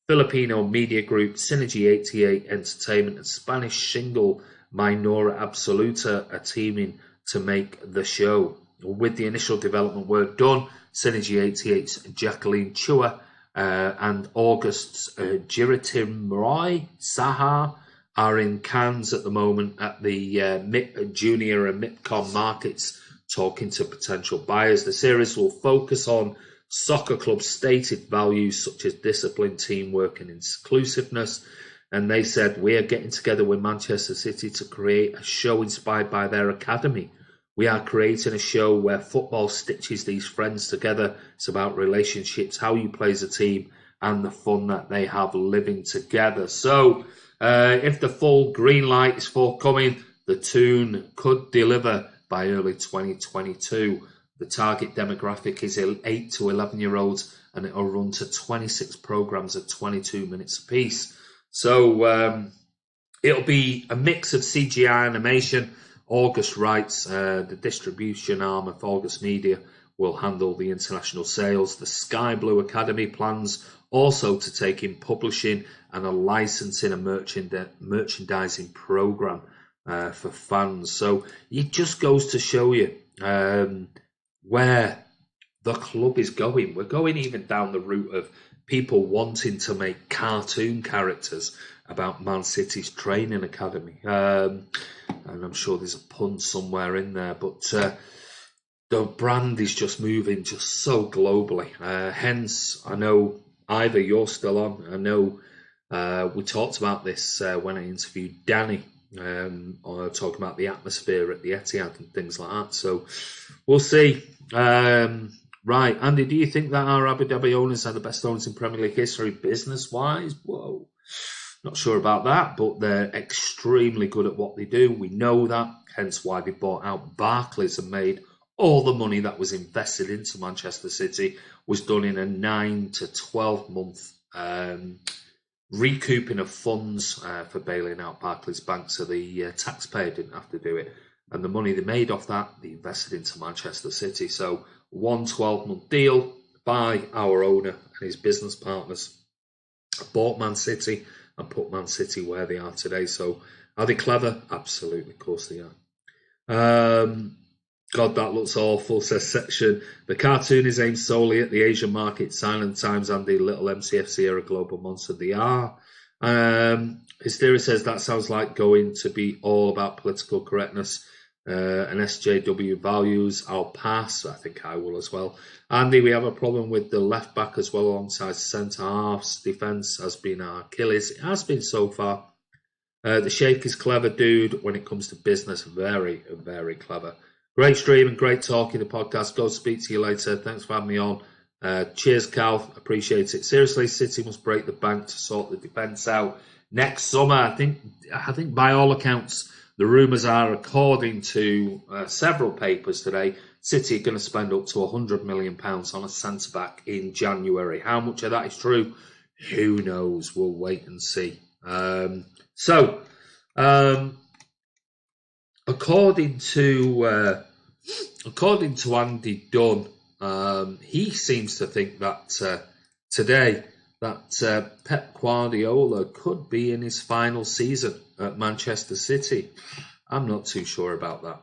Filipino media group Synergy 88 Entertainment, and Spanish single Minora Absoluta are teaming to make the show. With the initial development work done, Synergy 88's Jacqueline Chua and August's Jiritim Roy Saha are in Cannes at the moment at the Junior and MIPCOM markets, talking to potential buyers. The series will focus on soccer clubs' stated values such as discipline, teamwork and inclusiveness. And they said, we are getting together with Manchester City to create a show inspired by their academy. We are creating a show where football stitches these friends together. It's about relationships, how you play as a team, and the fun that they have living together. So if the full green light is forthcoming, the tune could deliver by early 2022. The target demographic is 8 to 11-year-olds, and it will run to 26 programs of 22 minutes apiece. So It'll be a mix of CGI animation. August Rights, the distribution arm of August Media, will handle the international sales. The Sky Blue Academy plans also to take in publishing and a licensing and merchandising program for fans. So it just goes to show you where the club is going. We're going even down the route of people wanting to make cartoon characters about Man City's training academy. And I'm sure there's a pun somewhere in there, but the brand is just moving just so globally. Hence, I know, Ivor, you're still on. I know we talked about this when I interviewed Danny, or talking about the atmosphere at the Etihad and things like that. So we'll see. Right, Andy, do you think that our Abu Dhabi owners are the best owners in Premier League history business-wise? Whoa, not sure about that, but they're extremely good at what they do. We know that, hence why they bought out Barclays and made all the money that was invested into Manchester City was done in a 9 to 12 month recouping of funds for bailing out Barclays Bank, so the taxpayer didn't have to do it. And the money they made off that, they invested into Manchester City. So one 12-month deal by our owner and his business partners bought Man City and put Man City where they are today. So are they clever? Absolutely, of course they are. God, that looks awful, says Section. The cartoon is aimed solely at the Asian market. Silent Times and the little MCFC are a global monster. They are. Hysteria says that sounds like going to be all about political correctness and SJW values. I'll pass. I think I will as well. Andy, we have a problem with the left back as well alongside centre halves. Defence has been our Achilles. It has been so far. The Sheikh is clever dude when it comes to business. Very, very clever. Great stream and great talk in the podcast. Go speak to you later. Thanks for having me on. Cheers, Cal. Appreciate it. Seriously, City must break the bank to sort the defence out next summer. I think by all accounts, the rumours are, according to several papers today, City are going to spend up to £100 million on a centre-back in January. How much of that is true? Who knows? We'll wait and see. According to Andy Dunn, he seems to think that today that Pep Guardiola could be in his final season at Manchester City. I'm not too sure about that.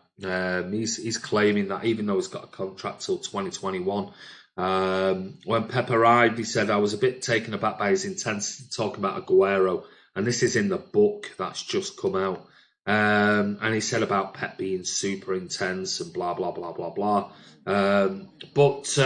He's claiming that even though he's got a contract till 2021. When Pep arrived, he said, I was a bit taken aback by his intensity talking about Agüero. And this is in the book that's just come out. And he said about Pep being super intense and blah, blah, blah, blah, blah. But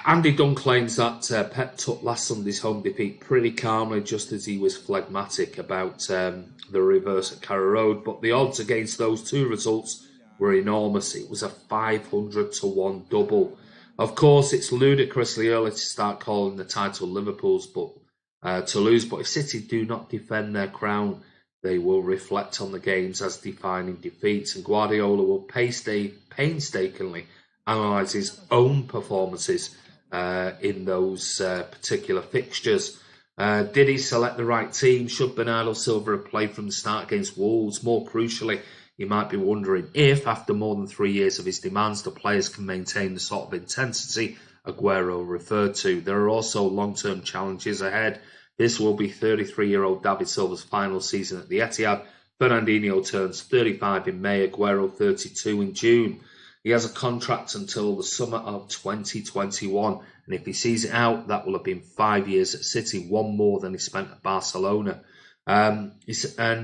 Andy Dunn claims that Pep took last Sunday's home defeat pretty calmly, just as he was phlegmatic about the reverse at Carrow Road. But the odds against those two results were enormous. It was a 500 to 1 double. Of course, it's ludicrously early to start calling the title Liverpool's to lose. But if City do not defend their crown, they will reflect on the games as defining defeats, and Guardiola will painstakingly analyse his own performances in those particular fixtures. Did he select the right team? Should Bernardo Silva have played from the start against Wolves? More crucially, you might be wondering if, after more than 3 years of his demands, the players can maintain the sort of intensity Agüero referred to. There are also long-term challenges ahead. This will be 33-year-old David Silva's final season at the Etihad. Fernandinho turns 35 in May, Agüero 32 in June. He has a contract until the summer of 2021, and if he sees it out, that will have been 5 years at City, one more than he spent at Barcelona. And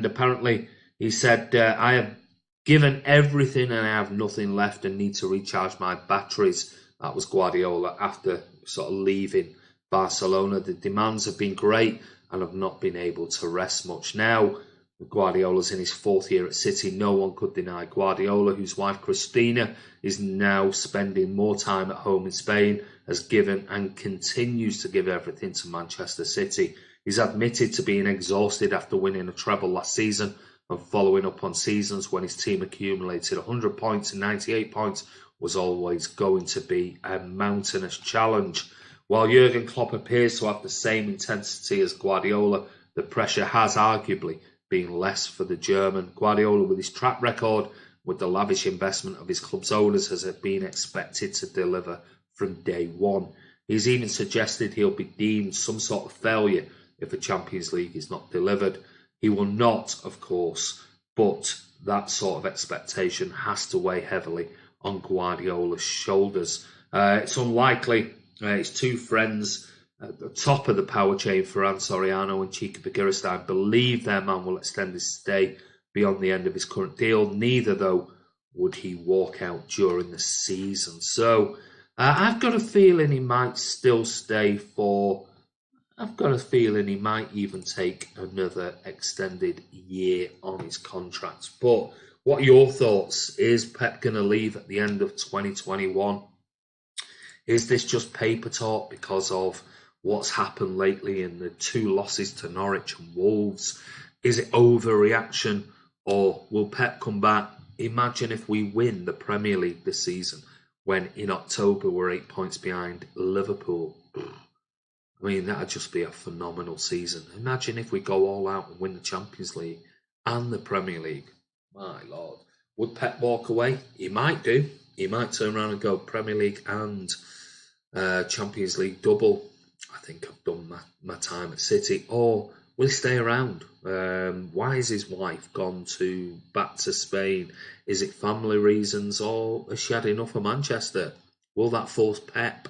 apparently he said, I have given everything and I have nothing left and need to recharge my batteries. That was Guardiola after sort of leaving Barcelona. The demands have been great and have not been able to rest much. Now, Guardiola's in his 4th year at City. No one could deny Guardiola, whose wife Cristina is now spending more time at home in Spain, has given and continues to give everything to Manchester City. He's admitted to being exhausted after winning a treble last season and following up on seasons when his team accumulated 100 points and 98 points was always going to be a mountainous challenge. While Jurgen Klopp appears to have the same intensity as Guardiola, the pressure has arguably being less for the German. Guardiola, with his track record, with the lavish investment of his club's owners, has been expected to deliver from day one. He's even suggested he'll be deemed some sort of failure if a Champions League is not delivered. He will not, of course, but that sort of expectation has to weigh heavily on Guardiola's shoulders. It's unlikely his two friends at the top of the power chain, Ferran Soriano and Chico Begiristain, believe their man will extend his stay beyond the end of his current deal. Neither, though, would he walk out during the season. So I've got a feeling he might still stay for... I've got a feeling he might even take another extended year on his contract. But what are your thoughts? Is Pep going to leave at the end of 2021? Is this just paper talk because of what's happened lately in the 2 losses to Norwich and Wolves? Is it overreaction, or will Pep come back? Imagine if we win the Premier League this season, when in October we're 8 points behind Liverpool. I mean, that'd just be a phenomenal season. Imagine if we go all out and win the Champions League and the Premier League. My Lord. Would Pep walk away? He might do. He might turn around and go Premier League and Champions League double. I think I've done my time at City. Or will he stay around? Why has his wife gone back to Spain? Is it family reasons, or has she had enough of Manchester? Will that force Pep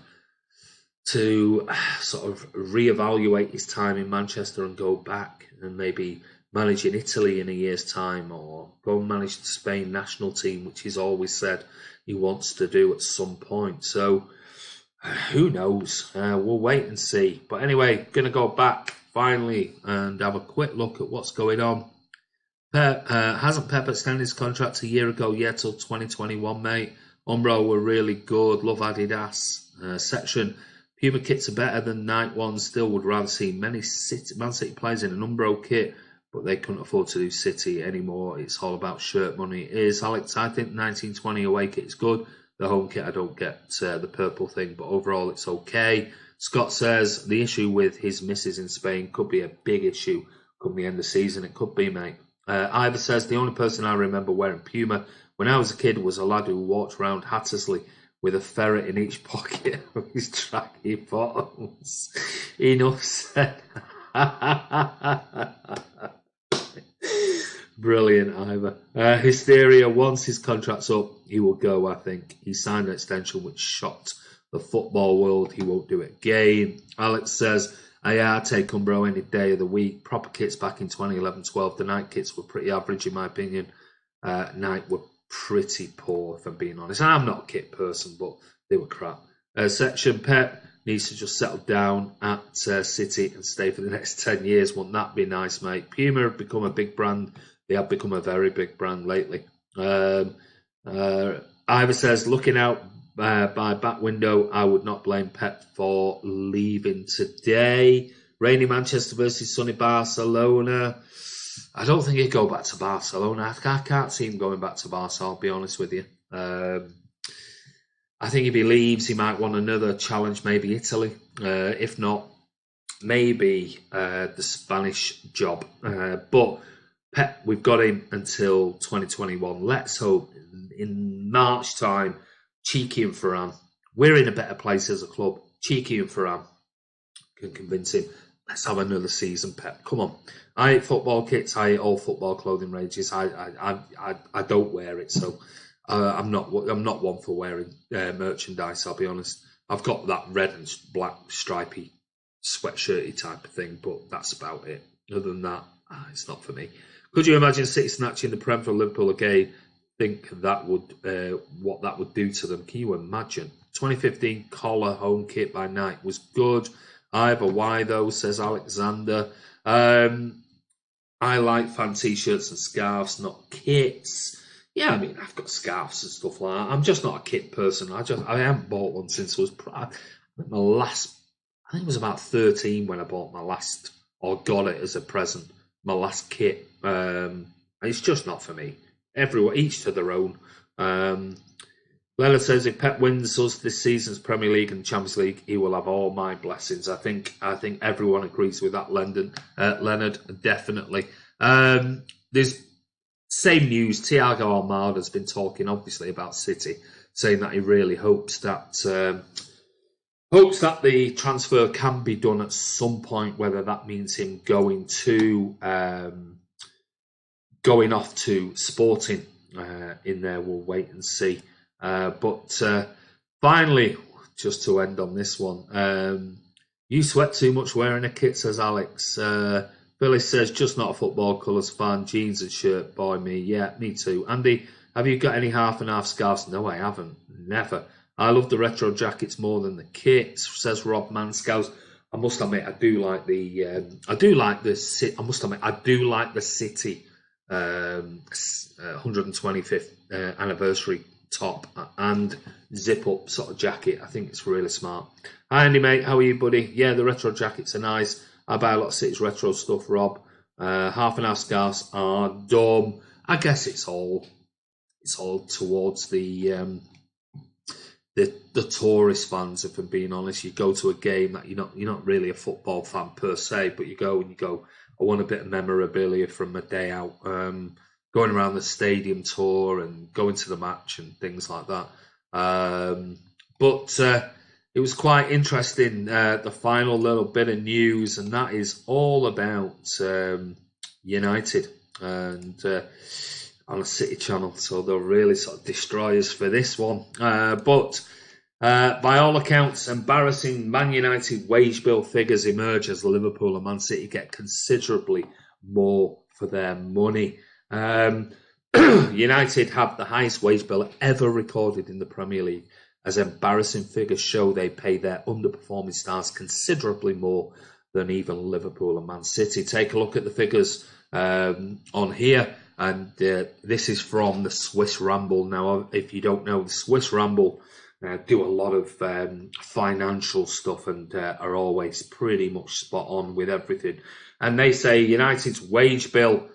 to sort of reevaluate his time in Manchester and go back and maybe manage in Italy in a year's time, or go and manage the Spain national team, which he's always said he wants to do at some point? So who knows? We'll wait and see. But anyway, going to go back finally and have a quick look at what's going on. Pep, hasn't Pep extended his contract a year ago yet, till 2021, mate? Umbro were really good. Love Adidas. Section. Puma kits are better than Nike ones. Still would rather see many Man City players in an Umbro kit, but they couldn't afford to do City anymore. It's all about shirt money. It is, Alex, I think 1920 away kit is good. The home kit, I don't get the purple thing, but overall it's okay. Scott says the issue with his misses in Spain could be a big issue come the end of the season. It could be, mate. Ivor says the only person I remember wearing Puma when I was a kid was a lad who walked around Hattersley with a ferret in each pocket of his tracky bottoms. Enough said. Brilliant, Ivor. Hysteria, once his contract's up, he will go, I think. He signed an extension which shocked the football world. He won't do it again. Alex says, I take Umbro any day of the week. Proper kits back in 2011-12. The Nike kits were pretty average, in my opinion. Nike were pretty poor, if I'm being honest. And I'm not a kit person, but they were crap. Section, Pep needs to just settle down at City and stay for the next 10 years. Wouldn't that be nice, mate? Puma have become a big brand. They have become a very big brand lately. Ivor says, looking out by back window, I would not blame Pep for leaving today. Rainy Manchester versus sunny Barcelona. I don't think he'd go back to Barcelona. I can't see him going back to Barca, I'll be honest with you. I think if he leaves, he might want another challenge, maybe Italy. If not, maybe the Spanish job. But Pep, we've got him until 2021. Let's hope in March time, Cheeky and Ferran, we're in a better place as a club. Cheeky and Ferran can convince him. Let's have another season, Pep. Come on. I hate football kits. I hate all football clothing ranges. I don't wear it, so I'm not one for wearing merchandise. I'll be honest. I've got that red and black stripy sweatshirty type of thing, but that's about it. Other than that, it's not for me. Could you imagine City snatching the Prem from Liverpool again? Think that would what that would do to them. Can you imagine? 2015 collar home kit by Nike was good. Ivor, why though, says Alexander. I like fan t-shirts and scarves, not kits. Yeah, I mean, I've got scarves and stuff like that. I'm just not a kit person. I haven't bought one since I was my last. I think it was about 13 when I bought my last, or got it as a present, my last kit. It's just not for me. Everyone, each to their own. Lela says if Pep wins us this season's Premier League and Champions League, he will have all my blessings. I think everyone agrees with that, Leonard, definitely. There's same news. Thiago Almada has been talking, obviously, about City, saying that he really hopes that the transfer can be done at some point. Whether that means him going off to Sporting in there, we'll wait and see. But finally, just to end on this one, you sweat too much wearing a kit, says Alex. Billy says, just not a football colours fan, jeans and shirt, boy me. Yeah, me too. Andy, have you got any half and half scarves? No, I haven't. Never. I love the retro jackets more than the kits, says Rob Manscouse. I must admit, I do like the City 125th anniversary top and zip up sort of jacket. I think it's really smart. Hi Andy, mate, how are you, buddy? Yeah, the retro jackets are nice. I buy a lot of City's retro stuff, Rob. Half and half scarves are dumb. I guess it's all towards the tourist fans, if I'm being honest. You go to a game that you're not really a football fan per se, but you go, I want a bit of memorabilia from my day out, going around the stadium tour and going to the match and things like that. But it was quite interesting, the final little bit of news, and that is all about United and on a City channel. So they'll really sort of destroy us for this one. But by all accounts, embarrassing Man United wage bill figures emerge as Liverpool and Man City get considerably more for their money. United have the highest wage bill ever recorded in the Premier League, as embarrassing figures show they pay their underperforming stars considerably more than even Liverpool and Man City. Take a look at the figures on here, and this is from the Swiss Ramble. Now, if you don't know, the Swiss Ramble do a lot of financial stuff and are always pretty much spot on with everything. And they say United's wage bill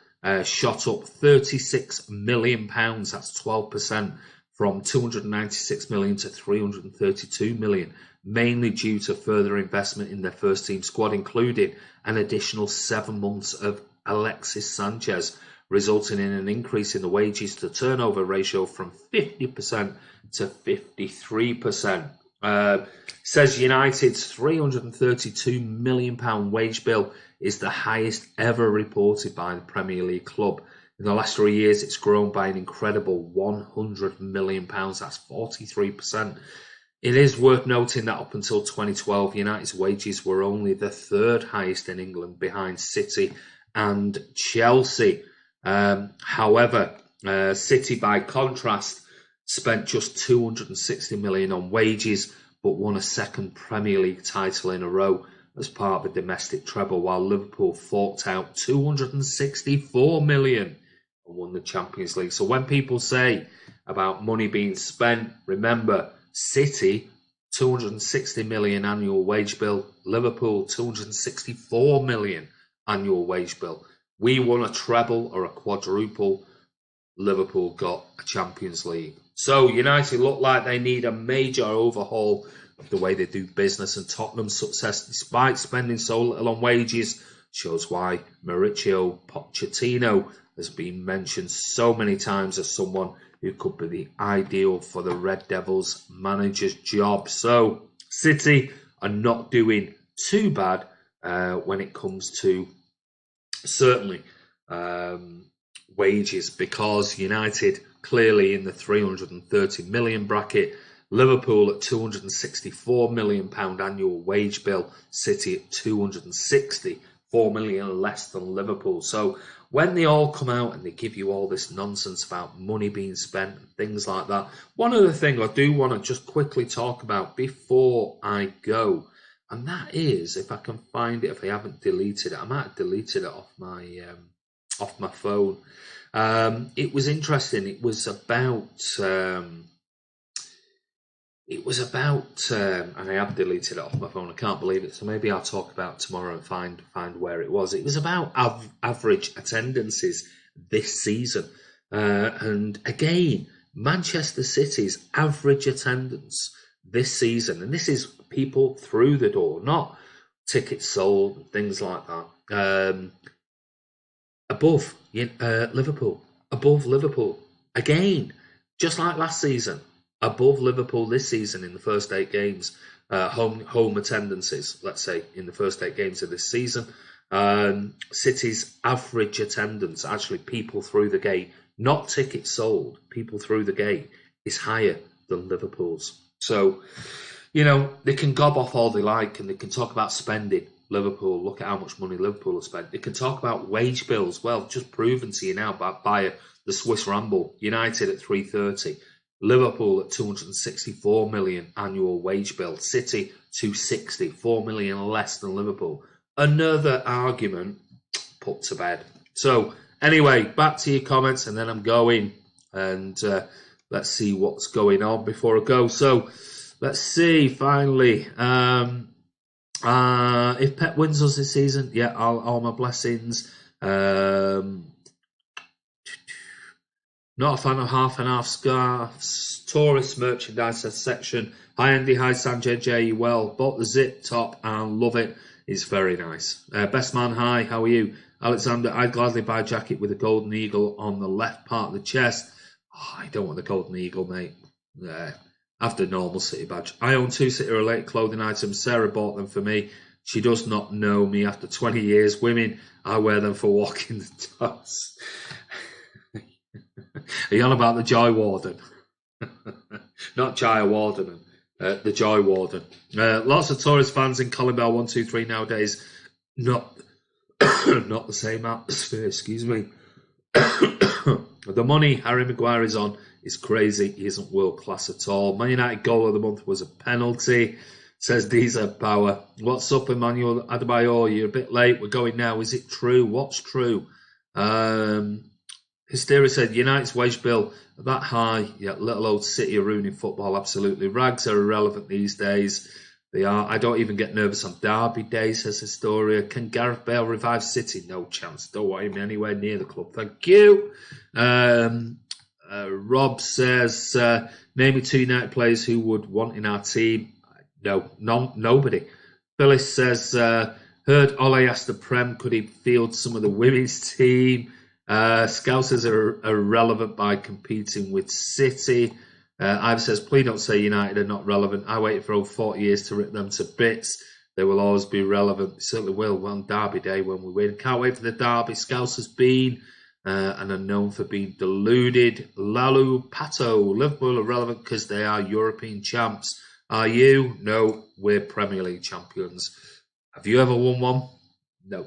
shot up £36 million. That's 12%. From 296 million to 332 million, mainly due to further investment in their first team squad, including an additional 7 months of Alexis Sanchez, resulting in an increase in the wages to turnover ratio from 50% to 53%. Says United's £332 million wage bill is the highest ever reported by the Premier League club. In the last 3 years, it's grown by an incredible £100 million. That's 43%. It is worth noting that up until 2012, United's wages were only the third highest in England, behind City and Chelsea. However, City, by contrast, spent just £260 million on wages, but won a second Premier League title in a row as part of a domestic treble, while Liverpool forked out £264 million and won the Champions League. So when people say about money being spent, remember, City, £260 million annual wage bill, Liverpool, £264 million annual wage bill. We won a treble or a quadruple. Liverpool got a Champions League. So United look like they need a major overhaul of the way they do business, and Tottenham's success, despite spending so little on wages, shows why Mauricio Pochettino has been mentioned so many times as someone who could be the ideal for the Red Devils manager's job. So City are not doing too bad when it comes to certainly wages, because United clearly in the 330 million bracket, Liverpool at £264 million annual wage bill, City at 264 million less than Liverpool. So when they all come out and they give you all this nonsense about money being spent and things like that, one other thing I do want to just quickly talk about before I go, and that is, if I can find it, if I haven't deleted it, I might have deleted it off my phone. It was interesting. It was about, and I have deleted it off my phone. I can't believe it. So maybe I'll talk about it tomorrow and find where it was. It was about average attendances this season. And again, Manchester City's average attendance this season, and this is people through the door, not tickets sold, things like that. above Liverpool. Above Liverpool. Again, just like last season. Above Liverpool this season in the first 8 games. Home attendances, let's say, in the first 8 games of this season. City's average attendance, actually people through the gate, not tickets sold, people through the gate, is higher than Liverpool's. So, you know, they can gob off all they like and they can talk about spending. Liverpool, look at how much money Liverpool have spent. They can talk about wage bills. Well, just proven to you now by the Swiss Ramble. United at 330. Liverpool at 264 million annual wage bill. City 260, 4 million less than Liverpool. Another argument put to bed. So anyway, back to your comments and then I'm going and let's see what's going on before I go. So let's see, finally, if Pep wins us this season, yeah, all my blessings. Not a fan of half and half scarves. Tourist merchandise section. Hi Andy, hi Sanjay J. Well, bought the zip top and love it. It's very nice. Best man, hi, how are you? Alexander, I'd gladly buy a jacket with a golden eagle on the left part of the chest. Oh, I don't want the golden eagle, mate. After normal City badge. I own 2 City-related clothing items. Sarah bought them for me. She does not know me after 20 years. Women, I wear them for walking the dogs. Are you on about the Joy Warden? Not Jaya Warden, the Joy Warden. Lots of tourist fans in Colin Bell 123 nowadays. Not the same atmosphere, excuse me. The money Harry Maguire is on is crazy. He isn't world class at all. Man United goal of the month was a penalty, says Deezer Power. What's up, Emmanuel Adebayor? You're a bit late. We're going now. Is it true? What's true? Hysteria said United's wage bill that high, yet little old City are ruining football. Absolutely. Rags are irrelevant these days. They are. I don't even get nervous on derby days, says Historia. Can Gareth Bale revive City? No chance. Don't want him anywhere near the club. Thank you. Rob says, name me 2 United players who would want in our team. No, nobody. Phyllis says, heard Ole asked the Prem, could he field some of the women's team? Scousers are irrelevant by competing with City. Ivan says, please don't say United are not relevant. I waited for over 40 years to rip them to bits. They will always be relevant. They certainly will on Derby Day when we win. Can't wait for the Derby. Scouse has been and are known for being deluded. Lalu Pato. Liverpool are relevant because they are European champs. Are you? No, we're Premier League champions. Have you ever won one? No.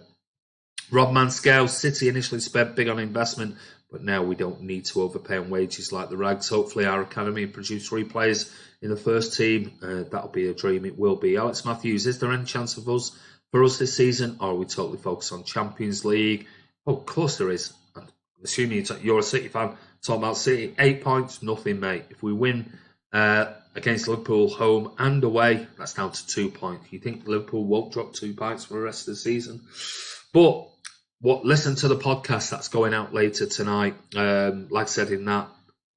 Rob Manscale, City initially spent big on investment, but now we don't need to overpay on wages like the Rags. Hopefully our academy produce 3 players in the first team. That'll be a dream. It will be. Alex Matthews, is there any chance for us this season, or are we totally focused on Champions League? Oh, of course there is. I'm assuming you're a City fan. Talking about City, 8 points, nothing, mate. If we win against Liverpool home and away, that's down to 2 points. You think Liverpool won't drop 2 points for the rest of the season? But listen to the podcast that's going out later tonight. Like I said in that,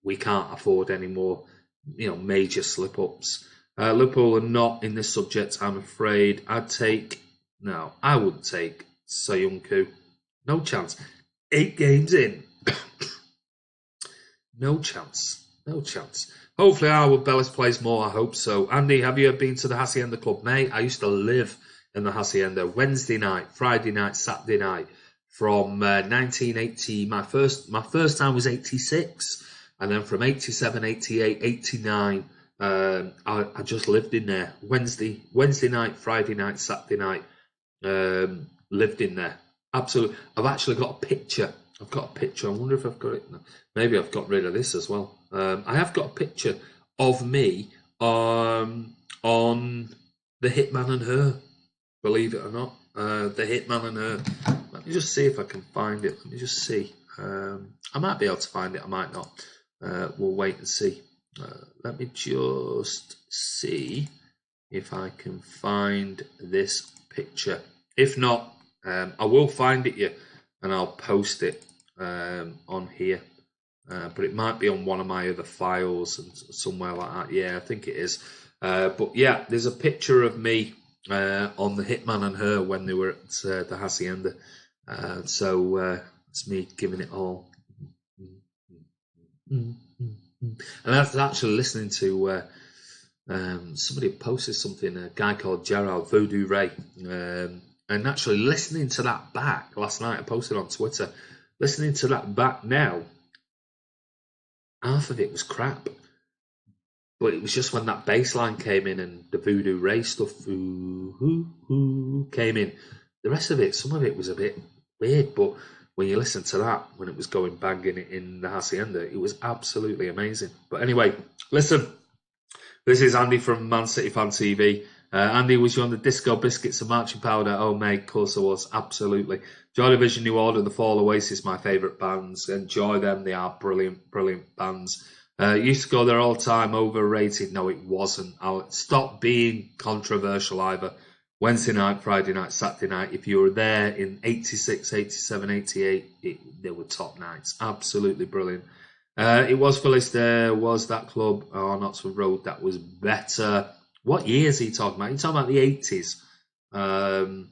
we can't afford any more, major slip-ups. Liverpool are not in this subject, I'm afraid. I wouldn't take Soyuncu. No chance. 8 games in. No chance. Hopefully our Bellis plays more, I hope so. Andy, have you ever been to the Hacienda Club? Mate, I used to live in the Hacienda Wednesday night, Friday night, Saturday night. From 1980, my first time was 86, and then from 87, 88, 89, I just lived in there. Wednesday night, Friday night, Saturday night, lived in there. Absolutely. I've actually got a picture. I wonder if I've got it. Maybe I've got rid of this as well. I have got a picture of me on the Hitman and Her. Believe it or not, the Hitman and Her. Let me just see if I can find it. Let me just see. I might be able to find it. I might not. We'll wait and see. Let me just see if I can find this picture. If not, I will find it and I'll post it on here. But it might be on one of my other files and somewhere like that. Yeah, I think it is. But yeah, there's a picture of me on the Hitman and Her when they were at the Hacienda. So It's me giving it all. And I was actually listening to somebody posted something, a guy called Gerald Voodoo Ray, and actually listening to that back last night. I posted on Twitter, listening to that back now, half of it was crap. But it was just when that bass line came in and the Voodoo Ray stuff came in. The rest of it, some of it was a bit weird, but when you listen to that, when it was going banging in the Hacienda, it was absolutely amazing. But anyway, listen, this is Andy from Man City Fan TV. Andy, was you on the Disco Biscuits and Marching Powder? Oh, mate, of course I was, absolutely. Joy Division, New Order, The Fall, Oasis, my favourite bands. Enjoy them, they are brilliant, brilliant bands. Used to go there all the time, overrated. No, it wasn't. I'll stop being controversial either. Wednesday night, Friday night, Saturday night. If you were there in 86, 87, 88, they were top nights. Absolutely brilliant. It was Phyllis there, was that club, Knoxford Road, that was better. What years are you talking about? You're talking about the 80s. Talking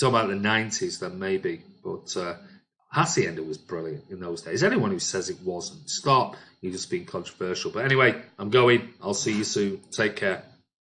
about the 90s then maybe. But Hacienda was brilliant in those days. Anyone who says it wasn't, stop. You're just being controversial. But anyway, I'm going. I'll see you soon. Take care.